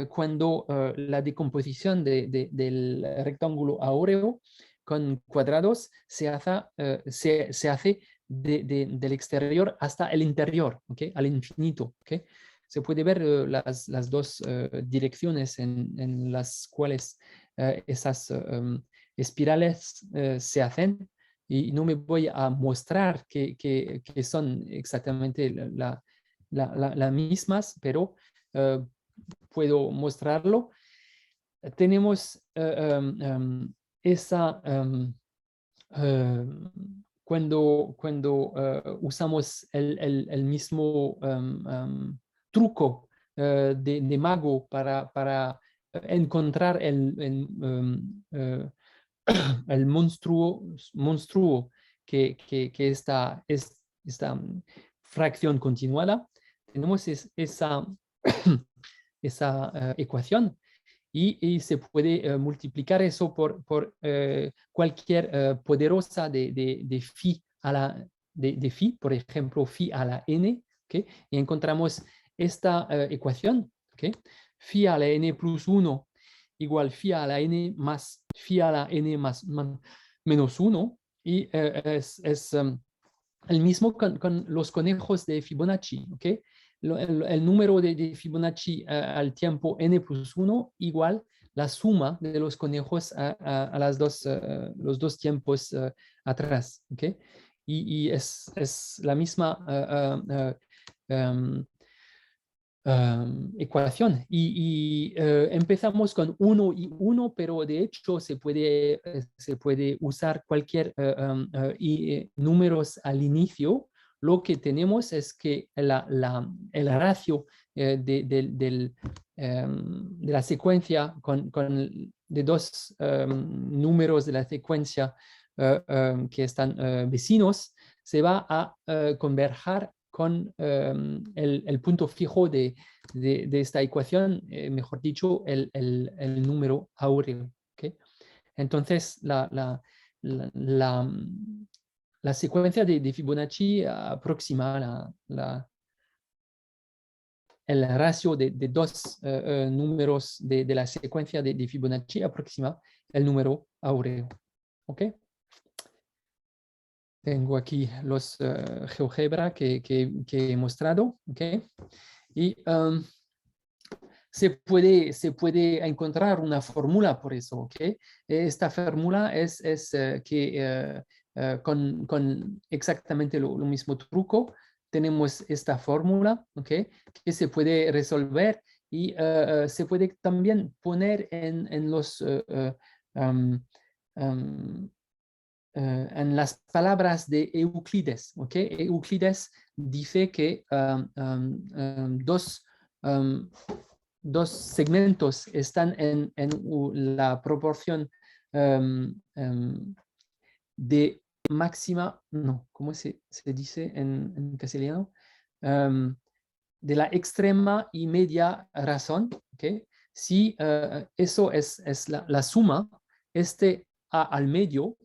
Cuando la decomposición del rectángulo áureo con cuadrados se hace del exterior hasta el interior, ¿okay? Al infinito. ¿Okay? Se puede ver las dos direcciones en las cuales esas espirales se hacen. Y no me voy a mostrar que son exactamente las mismas, pero puedo mostrarlo. Tenemos esa... cuando usamos el mismo truco de mago para encontrar el monstruo que esta fracción continuada, tenemos esa, esa ecuación y se puede multiplicar eso por cualquier poderosa de phi a la de phi, por ejemplo, phi a la n, ¿okay? Y encontramos esta ecuación, ¿okay? Phi a la n plus 1 igual phi a la n más phi a la n más menos 1, y es el mismo con los conejos de Fibonacci, ¿ok? El número de Fibonacci al tiempo n plus 1 igual la suma de los conejos a los dos tiempos atrás, ¿ok? Y es la misma ecuación. Y empezamos con 1 y 1, pero de hecho se puede usar cualquier números al inicio. Lo que tenemos es que el ratio de la secuencia de dos números de la secuencia que están vecinos se va a converger con el punto fijo de esta ecuación, mejor dicho, el número áureo. ¿Okay? Entonces, la secuencia de Fibonacci aproxima el ratio de dos números de la secuencia de Fibonacci aproxima el número áureo. ¿Ok? Tengo aquí los GeoGebra que he mostrado, ¿ok? Y se puede encontrar una fórmula por eso, ¿ok? Esta fórmula es que con exactamente lo mismo truco, tenemos esta fórmula, ¿ok? Que se puede resolver y se puede también poner en los... en las palabras de Euclides, ¿ok? Euclides dice que dos segmentos están en la proporción de máxima, no, ¿cómo se dice en castellano? De la extrema y media razón, ¿ok? Si eso es la suma, A al medio,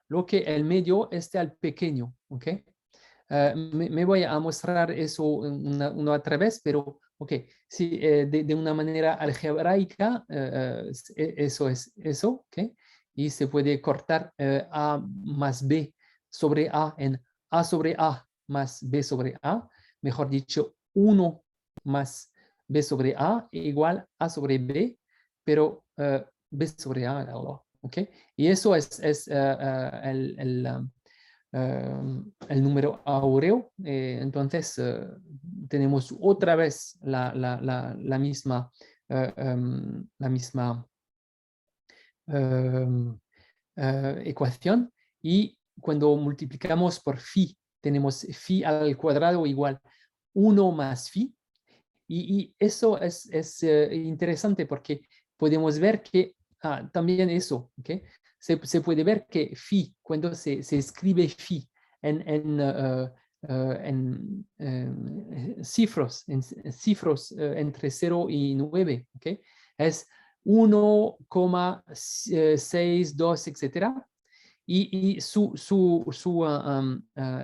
lo que el medio esté al pequeño, ¿ok? Me voy a mostrar eso una otra vez, pero, ok, si de una manera algebraica, eso es eso, ¿ok? Y se puede cortar A más B sobre A en A sobre A más B sobre A, mejor dicho, 1 más B sobre A igual A sobre B, pero B sobre A, ¿ok? Y eso es el número áureo. Entonces, tenemos otra vez la misma ecuación, y cuando multiplicamos por phi, tenemos phi al cuadrado igual 1 más phi, y eso es interesante porque podemos ver que también eso, ¿okay? Se puede ver que phi, cuando se escribe phi en cifros, entre 0 y 9, ¿okay? Es 1,62, etcétera. Y su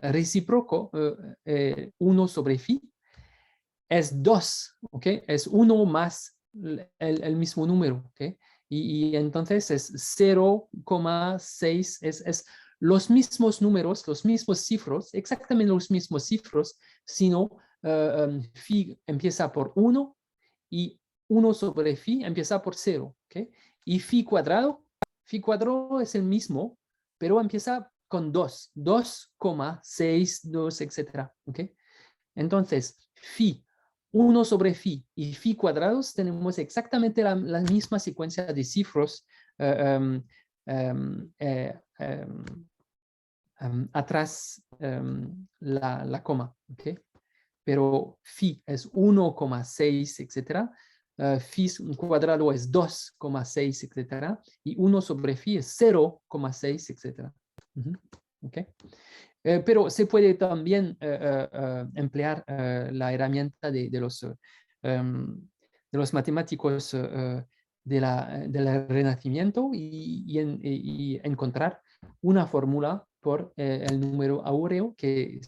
recíproco, 1 sobre phi, es 2, ¿ok? Es 1 más el mismo número, ¿ok? Y entonces es 0,6, es los mismos números, los mismos cifros, exactamente los mismos cifros, sino phi empieza por 1 y 1 sobre phi empieza por 0, ¿ok? Y phi cuadrado es el mismo, pero empieza con 2, 2,62, etcétera, ¿ok? Entonces, phi 1 sobre phi y phi cuadrados, tenemos exactamente la misma secuencia de cifros atrás la coma, ¿ok? Pero phi es 1,6, etcétera. Phi cuadrado es 2,6, etcétera. Y 1 sobre phi es 0,6, etcétera. ¿Ok? Pero se puede también emplear la herramienta de los matemáticos del Renacimiento y encontrar una fórmula por el número áureo que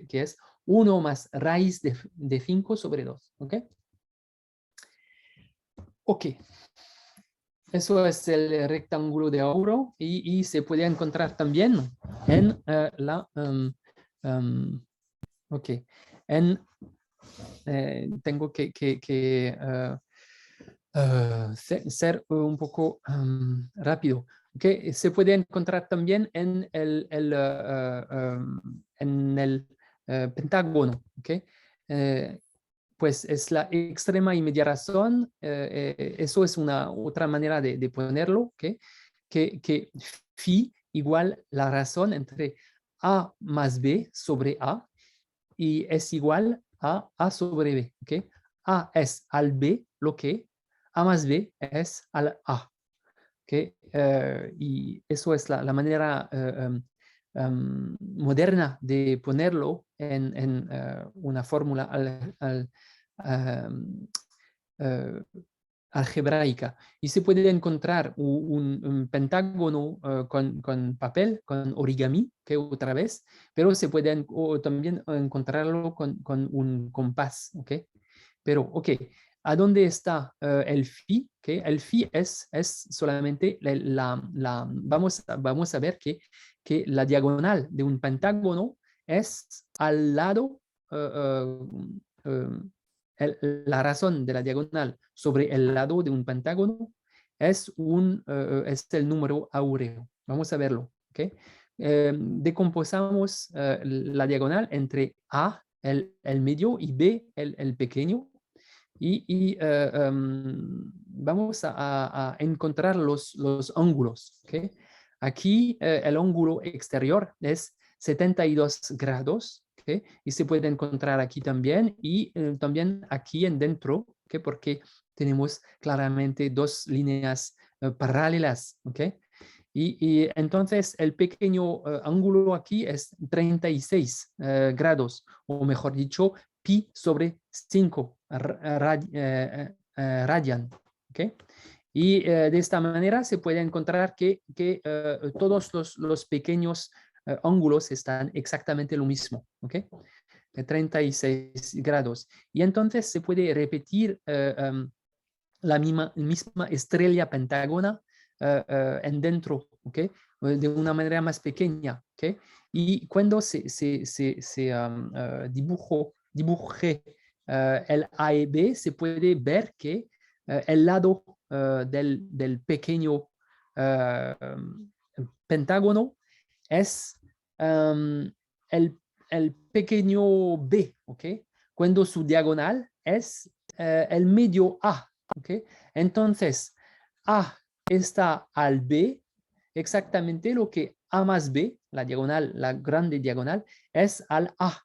es 1 más raíz de 5 sobre 2. ¿Ok? Ok. Eso es el rectángulo de Auro y se puede encontrar también en ok, tengo que ser un poco rápido. Okay. Se puede encontrar también en el pentágono. Okay. Pues es la extrema y media razón. Eso es una otra manera de ponerlo, ¿okay? que phi igual la razón entre a más b sobre a, y es igual a a sobre b. ¿Okay? A es al b lo que a más b es al a. ¿Okay? Y eso es la manera moderna de ponerlo en una fórmula algebraica. Y se puede encontrar un pentágono con papel, con origami, que otra vez, pero se puede también encontrarlo con un compás. ¿Okay? Pero, ok, ¿a dónde está el phi? ¿Okay? El phi es solamente vamos a ver que la diagonal de un pentágono es al lado, la razón de la diagonal sobre el lado de un pentágono es el número áureo. Vamos a verlo. ¿Okay? Decomposamos la diagonal entre A, el medio, y B, el pequeño. Y vamos a encontrar los ángulos. ¿Okay? Aquí el ángulo exterior es 72 grados. ¿Okay? Y se puede encontrar aquí también y también aquí en dentro, ¿okay? Porque tenemos claramente dos líneas paralelas. ¿Okay? Y entonces el pequeño ángulo aquí es 36 grados, o mejor dicho, pi sobre 5 radian. ¿Okay? Y de esta manera se puede encontrar que todos los pequeños ángulos están exactamente lo mismo. ¿Okay? 36 grados. Y entonces se puede repetir la misma estrella pentágona en dentro, ¿okay? De una manera más pequeña. ¿Okay? Y cuando se dibuje el A y B, se puede ver que el lado del pequeño pentágono es el pequeño b, ¿ok? Cuando su diagonal es el medio a, ¿ok? Entonces, a está al b, exactamente lo que a más b, la diagonal, la grande diagonal, es al a,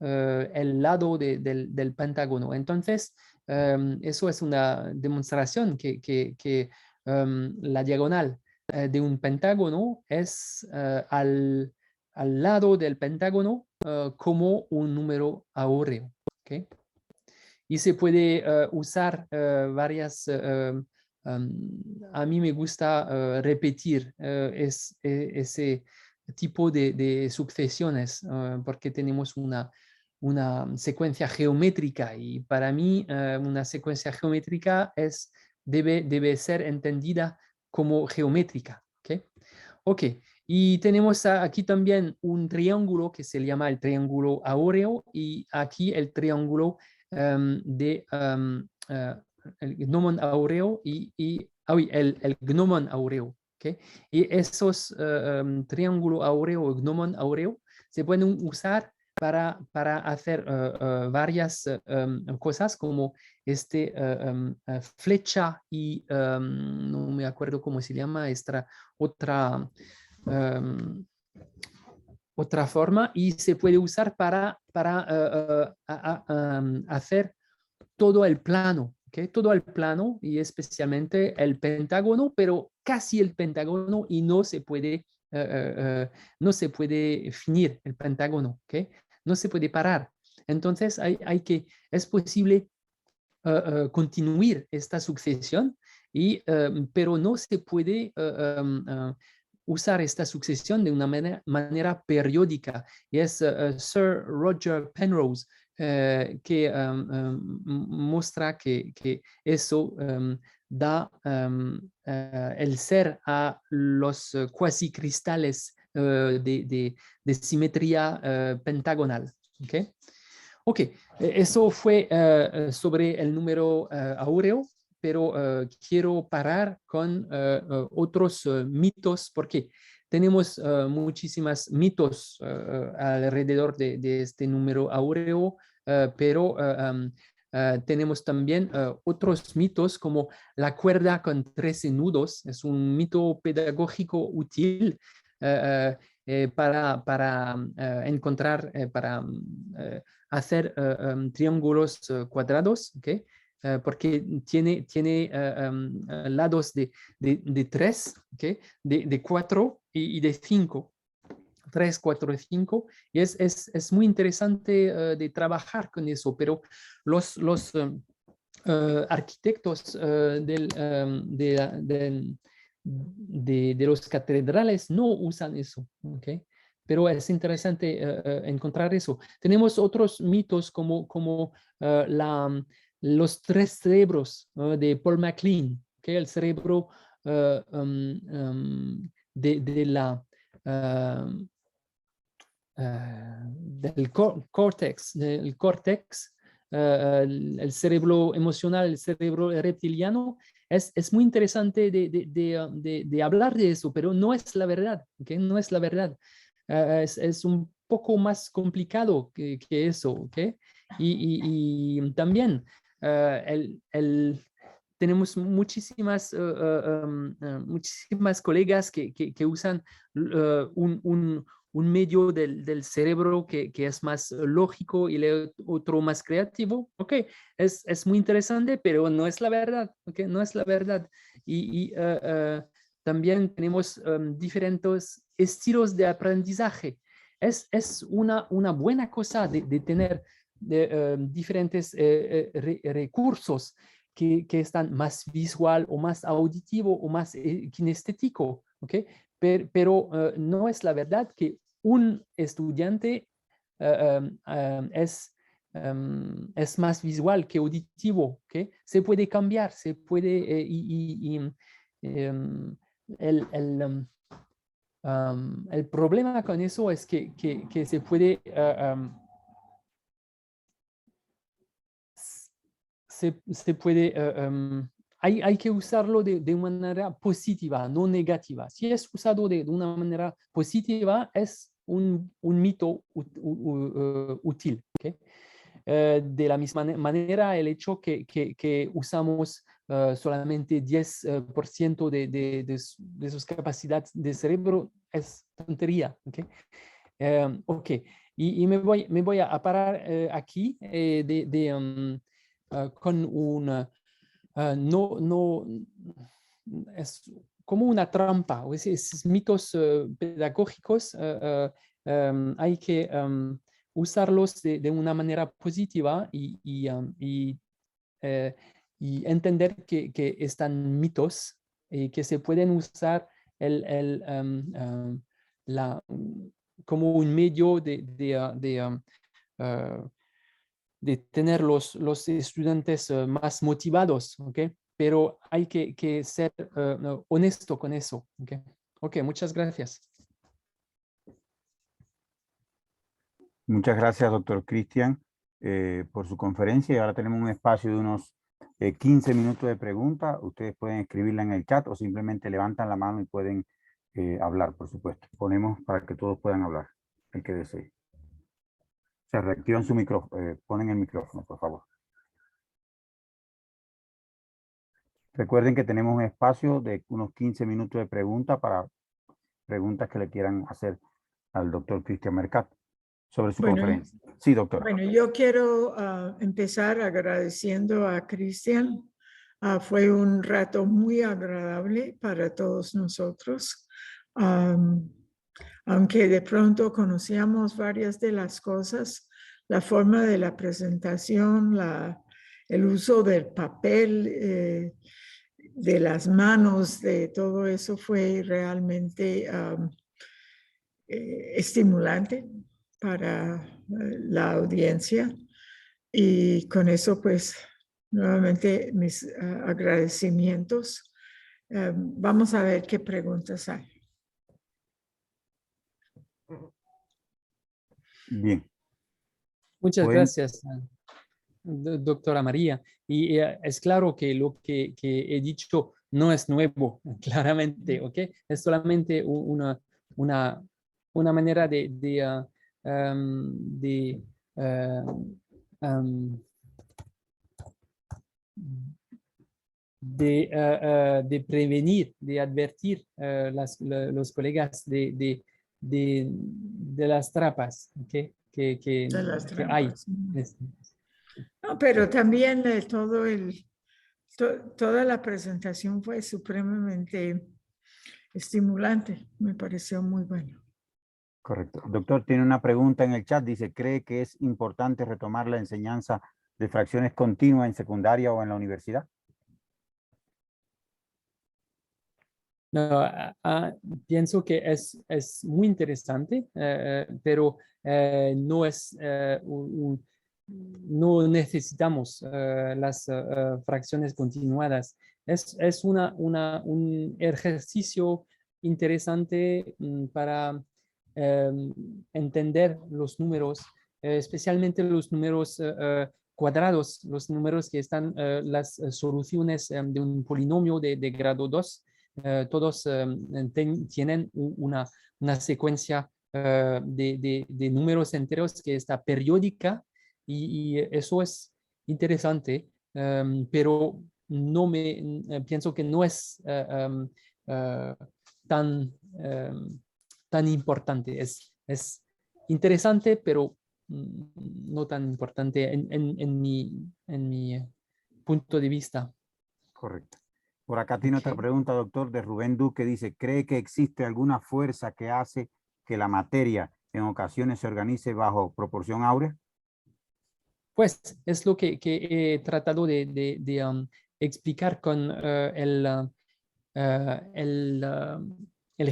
el lado del pentágono. Entonces, eso es una demostración que la diagonal de un pentágono es al lado del pentágono como un número áureo. ¿Okay? Y se puede usar varias, a mí me gusta repetir ese tipo de sucesiones porque tenemos una secuencia geométrica y para mí una secuencia geométrica debe ser entendida como geométrica. ¿Okay? Ok, y tenemos aquí también un triángulo que se llama el triángulo áureo y aquí el triángulo el gnomon áureo el gnomon áureo. ¿Okay? Y esos triángulo áureo o gnomon áureo se pueden usar para hacer varias cosas como flecha y no me acuerdo cómo se llama esta otra otra forma y se puede usar para hacer todo el plano, ¿okay? Todo el plano y especialmente el pentágono, pero casi el pentágono y no se puede finir el pentágono, ¿okay? No se puede parar. Entonces es posible continuar esta sucesión, pero no se puede usar esta sucesión de una manera periódica. Y es Sir Roger Penrose que muestra que eso da el ser a los cuasicristales de simetría pentagonal. ¿Okay? Ok, eso fue sobre el número áureo, pero quiero parar con otros mitos porque tenemos muchísimos mitos alrededor de este número áureo, pero tenemos también otros mitos como la cuerda con 13 nudos. Es un mito pedagógico útil para encontrar, para hacer triángulos cuadrados, ¿okay? Porque tiene lados de 3, ¿okay? de 4 y de 5. 3, 4 y 5, y es muy interesante de trabajar con eso, pero los arquitectos de los catedrales no usan eso, ¿okay? Pero es interesante encontrar eso. Tenemos otros mitos como los 3 cerebros de Paul MacLean, ¿okay? El cerebro de la del córtex, el cerebro emocional, el cerebro reptiliano. Es muy interesante de hablar de eso, pero no es la verdad, ¿okay? No es la verdad. Es un poco más complicado que eso, ¿okay? Y también tenemos muchísimas colegas que usan un medio del cerebro que es más lógico y el otro más creativo. Ok, es muy interesante, pero no es la verdad. Ok, no es la verdad. También tenemos diferentes estilos de aprendizaje. Es una buena cosa de tener diferentes recursos que están más visual o más auditivo o más kinestético, ¿ok? Pero no es la verdad que un estudiante es más visual que auditivo, ¿ok? Se puede cambiar, se puede, el problema con eso es que se puede se puede hay que usarlo de una manera positiva, no negativa. Si es usado de una manera positiva, es un mito útil. ¿Okay? De la misma manera, el hecho que usamos solamente 10% de sus capacidades de cerebro es tontería. ¿Okay? Ok, y me voy a parar aquí con un... no, es como una trampa, o esos mitos pedagógicos hay que usarlos de una manera positiva y entender que están mitos y que se pueden usar la, como un medio de tener los estudiantes más motivados, ¿ok? Pero hay que ser honesto con eso, ¿ok? Ok, muchas gracias. Muchas gracias, doctor Cristian, por su conferencia. Y ahora tenemos un espacio de unos 15 minutos de preguntas. Ustedes pueden escribirla en el chat o simplemente levantan la mano y pueden hablar, por supuesto. Ponemos para que todos puedan hablar, el que desee. Se reactivan su micrófono, ponen el micrófono, por favor. Recuerden que tenemos un espacio de unos 15 minutos de preguntas para preguntas que le quieran hacer al doctor Cristian Mercat sobre su conferencia. Sí, doctora. Bueno, yo quiero empezar agradeciendo a Cristian. Fue un rato muy agradable para todos nosotros. Aunque de pronto conocíamos varias de las cosas, la forma de la presentación, el uso del papel, de las manos, de todo eso fue realmente estimulante para la audiencia. Y con eso, pues, nuevamente mis agradecimientos. Vamos a ver qué preguntas hay. Bien. Muchas ¿Pueden? gracias, doctora María. Y es claro que lo que he dicho no es nuevo, claramente, ¿ok? Es solamente una manera de prevenir, de advertir los colegas de las trampas, ¿okay? que hay. No, pero también toda la presentación fue supremamente estimulante. Me pareció muy bueno. Correcto. Doctor, tiene una pregunta en el chat. Dice, ¿cree que es importante retomar la enseñanza de fracciones continuas en secundaria o en la universidad? No, pienso que es muy interesante, pero no es no necesitamos las fracciones continuadas. Es un ejercicio interesante para entender los números, especialmente los números cuadrados, los números que están las soluciones de un polinomio de grado 2. Todos tienen una secuencia de números enteros que está periódica y eso es interesante, pero pienso que no es tan, tan importante. Es interesante, pero no tan importante en mi punto de vista. Correcto. Por acá tiene otra pregunta, doctor, de Rubén Duque. Dice, ¿cree que existe alguna fuerza que hace que la materia en ocasiones se organice bajo proporción áurea? Pues es lo que he tratado de explicar con el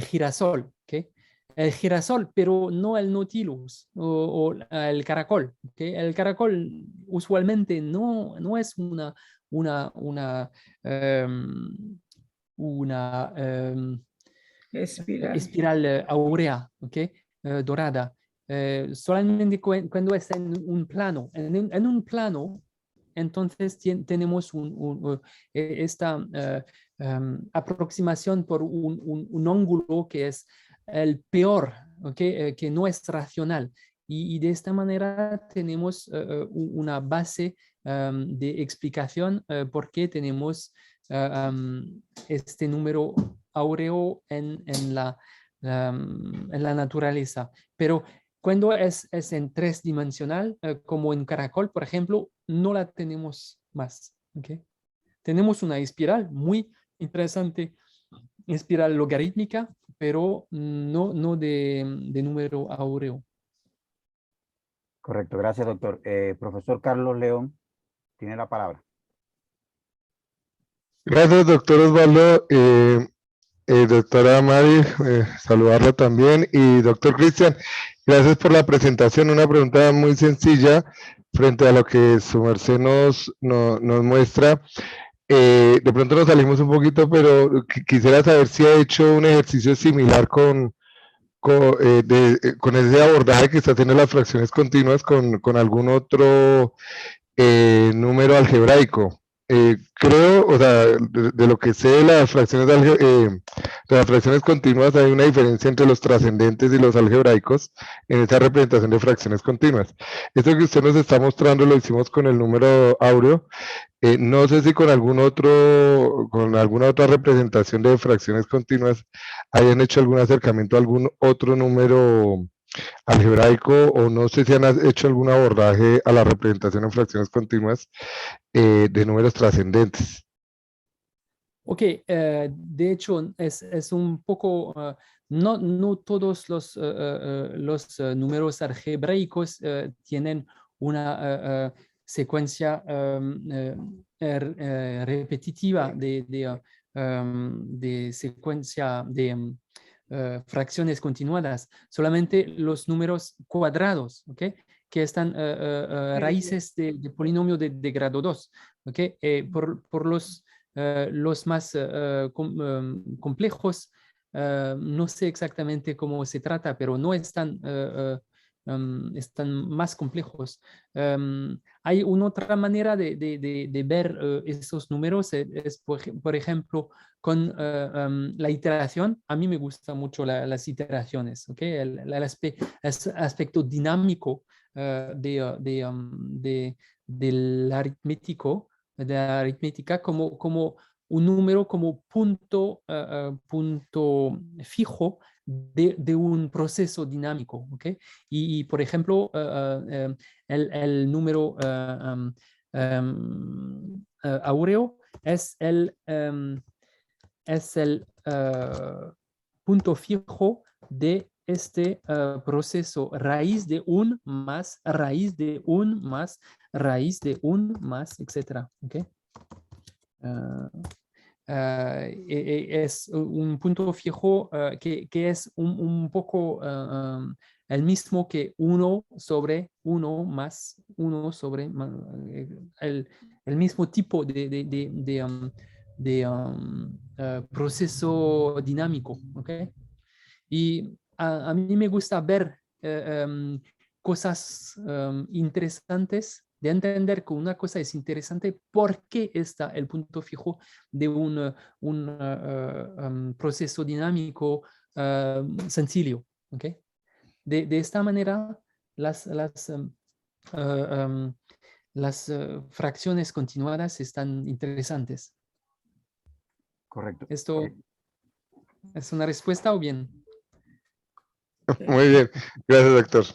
girasol, ¿okay? El girasol, pero no el Nautilus o el caracol, ¿okay? El caracol usualmente no es una espiral áurea, ¿okay? Dorada. Solamente cuando está en un plano. En un plano entonces tenemos esta aproximación por un ángulo que es el peor, ¿okay? Que no es racional. Y de esta manera tenemos una base de explicación por qué tenemos este número áureo en la naturaleza. Pero cuando es en tres dimensional, como en caracol, por ejemplo, no la tenemos más. ¿Okay? Tenemos una espiral muy interesante, espiral logarítmica, pero no de número áureo. Correcto, gracias, doctor. Profesor Carlos León, tiene la palabra. Gracias, doctor Osvaldo. Doctora Mari, saludarla también. Y doctor Cristian, gracias por la presentación. Una pregunta muy sencilla frente a lo que su merced nos muestra. De pronto nos salimos un poquito, pero quisiera saber si ha hecho un ejercicio similar con ese abordaje que está haciendo las fracciones continuas con algún otro número algebraico. Creo, o sea, de lo que sé de las fracciones continuas, hay una diferencia entre los trascendentes y los algebraicos en esta representación de fracciones continuas. Esto que usted nos está mostrando lo hicimos con el número áureo. No sé si con alguna otra representación de fracciones continuas hayan hecho algún acercamiento a algún otro número algebraico, o no sé si han hecho algún abordaje a la representación en fracciones continuas de números trascendentes. Ok, de hecho es un poco, no todos los números algebraicos tienen una secuencia repetitiva de secuencia de fracciones continuadas, solamente los números cuadrados, ¿okay? Que están raíces de polinomio de grado 2, ¿okay? Por los más complejos, no sé exactamente cómo se trata, pero no están, están más complejos. Hay una otra manera de ver esos números, es por ejemplo, con la iteración. A mí me gustan mucho las iteraciones, ¿okay? El aspecto dinámico del aritmético, de la aritmética, como un número, como punto fijo de un proceso dinámico. ¿Okay? Por ejemplo, el número áureo es el punto fijo de este proceso raíz de un más, raíz de un más, raíz de un más, etc. ¿Okay? Es un punto fijo que es un poco el mismo que 1 sobre 1 más 1 sobre el mismo tipo de proceso dinámico. ¿Okay? Y a mí me gusta ver cosas interesantes, de entender que una cosa es interesante porque está el punto fijo de un proceso dinámico sencillo. ¿Okay? De esta manera, las fracciones continuadas están interesantes. Correcto. ¿Esto es una respuesta o bien? Muy bien, gracias, doctor.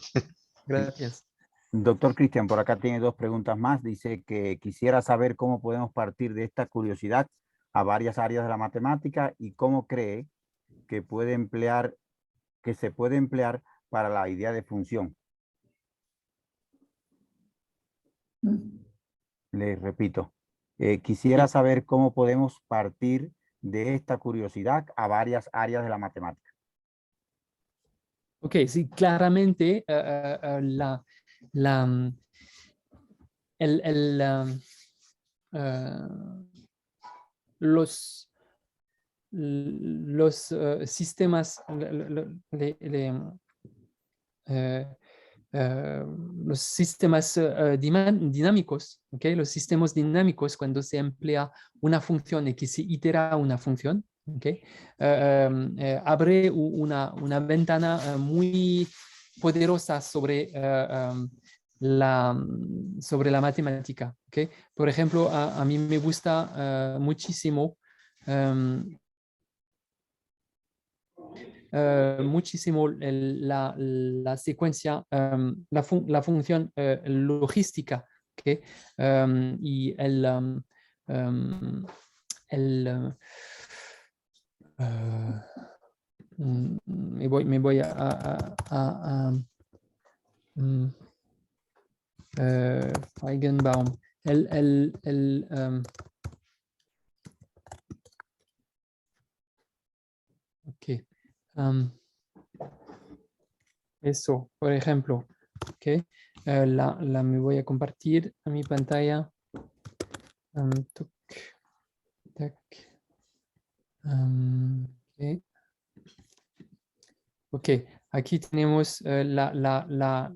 Gracias. Doctor Cristian, por acá tiene dos preguntas más. Dice que quisiera saber cómo podemos partir de esta curiosidad a varias áreas de la matemática y cómo cree que se puede emplear para la idea de función. Les repito, quisiera saber cómo podemos partir de esta curiosidad a varias áreas de la matemática. Ok, sí, claramente los sistemas los sistemas dinámicos, ¿okay? Los sistemas dinámicos, cuando se emplea una función y que se itera una función, ¿okay? Abre una ventana muy poderosa sobre la matemática, ¿okay? Por ejemplo, a mí me gusta muchísimo muchísimo la secuencia, la función logística, ¿okay? Y me voy Feigenbaum. Ok. Eso, por ejemplo, ¿okay? Me voy a compartir a mi pantalla. Tuc, tac, okay. Ok, aquí tenemos una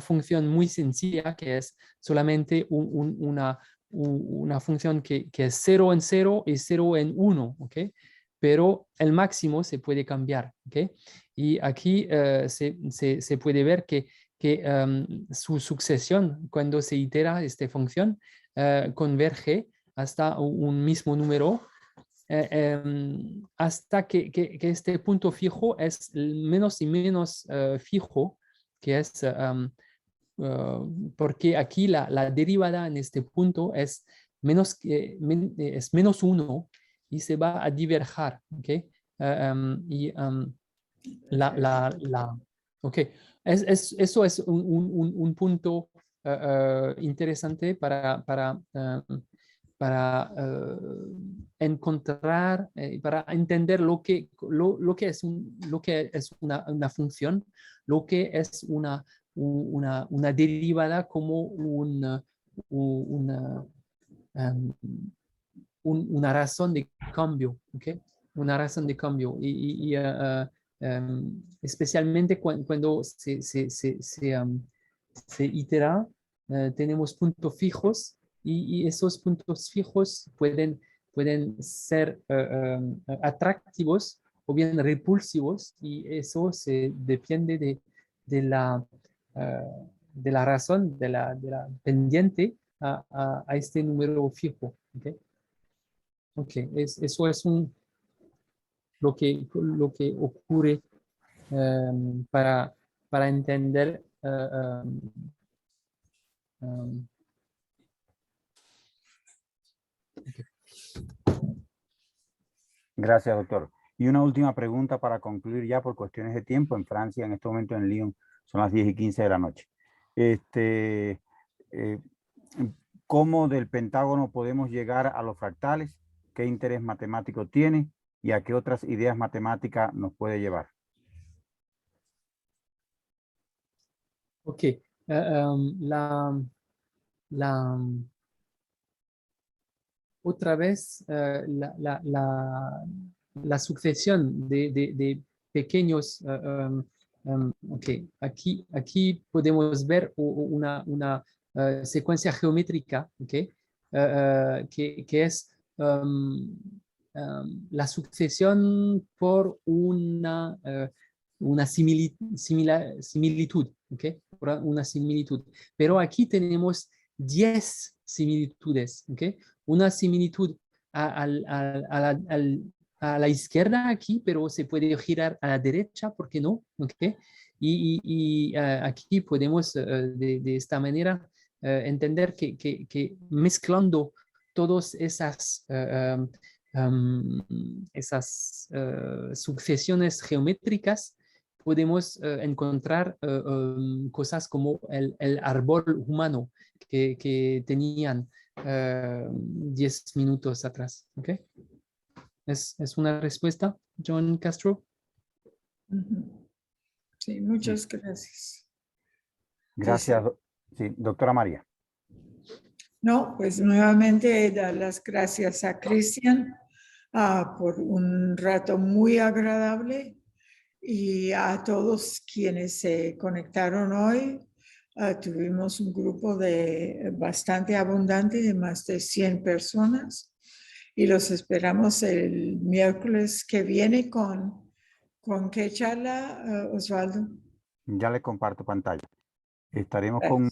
función muy sencilla que es solamente una función que es 0 en 0 y 0 en 1, ¿ok? Pero el máximo se puede cambiar, ¿ok? Y aquí se puede ver que su sucesión, cuando se itera esta función, converge hasta un mismo número hasta que este punto fijo es menos y menos fijo, que es porque aquí la derivada en este punto es es menos 1 y se va a diverger, ¿ok? Ok, eso es un punto interesante para encontrar, para entender lo que es, lo que es una función, lo que es una derivada como una razón de cambio, ¿okay? Una razón de cambio. Especialmente cuando se itera, tenemos puntos fijos y esos puntos fijos pueden ser atractivos o bien repulsivos y eso depende de la razón, de la pendiente a este número fijo. ¿Okay? Ok, eso es lo que ocurre para entender okay. Gracias, doctor. Y una última pregunta para concluir ya por cuestiones de tiempo. En Francia, en este momento en Lyon, son las 10:15 de la noche. ¿Cómo del pentágono podemos llegar a los fractales? ¿Qué interés matemático tiene? ¿Y a qué otras ideas matemáticas nos puede llevar? Ok. Otra vez, la sucesión de pequeños, ok, aquí podemos ver una secuencia geométrica, okay, que es la sucesión por una similitud, okay, por una similitud. Pero aquí tenemos 10 similitudes, okay. Una similitud a la izquierda aquí, pero se puede girar a la derecha, ¿por qué no? ¿Okay? Y aquí podemos de esta manera entender que mezclando todas esas sucesiones geométricas podemos encontrar cosas como el árbol humano que tenían 10 minutos atrás. ¿Okay? ¿Es una respuesta, John Castro? Sí, muchas gracias. Gracias. Sí, doctora María. No, pues nuevamente dar las gracias a Cristian por un rato muy agradable y a todos quienes se conectaron hoy. Tuvimos un grupo bastante abundante de más de 100 personas y los esperamos el miércoles que viene con ¿qué charla, Osvaldo? Ya le comparto pantalla. Estaremos con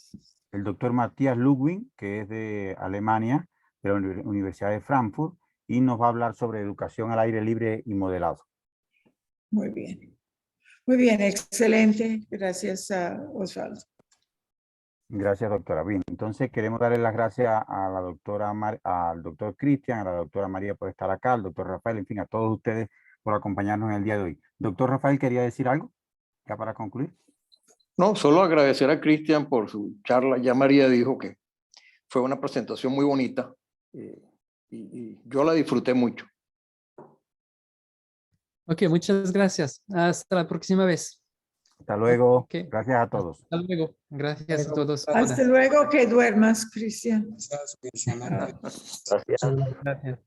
el doctor Matías Ludwig, que es de Alemania, de la Universidad de Frankfurt, y nos va a hablar sobre educación al aire libre y modelado. Muy bien. Muy bien, excelente. Gracias, Osvaldo. Gracias, doctora. Bien, entonces queremos darle las gracias a la doctora al doctor Cristian, a la doctora María por estar acá, al doctor Rafael, en fin, a todos ustedes por acompañarnos en el día de hoy. Doctor Rafael, ¿quería decir algo ya para concluir? No, solo agradecer a Cristian por su charla. Ya María dijo que fue una presentación muy bonita y yo la disfruté mucho. Ok, muchas gracias. Hasta la próxima vez. Hasta luego. Ok. Gracias a todos. Hasta luego. Gracias a todos. Hasta luego, que duermas, Cristian. Gracias. Gracias.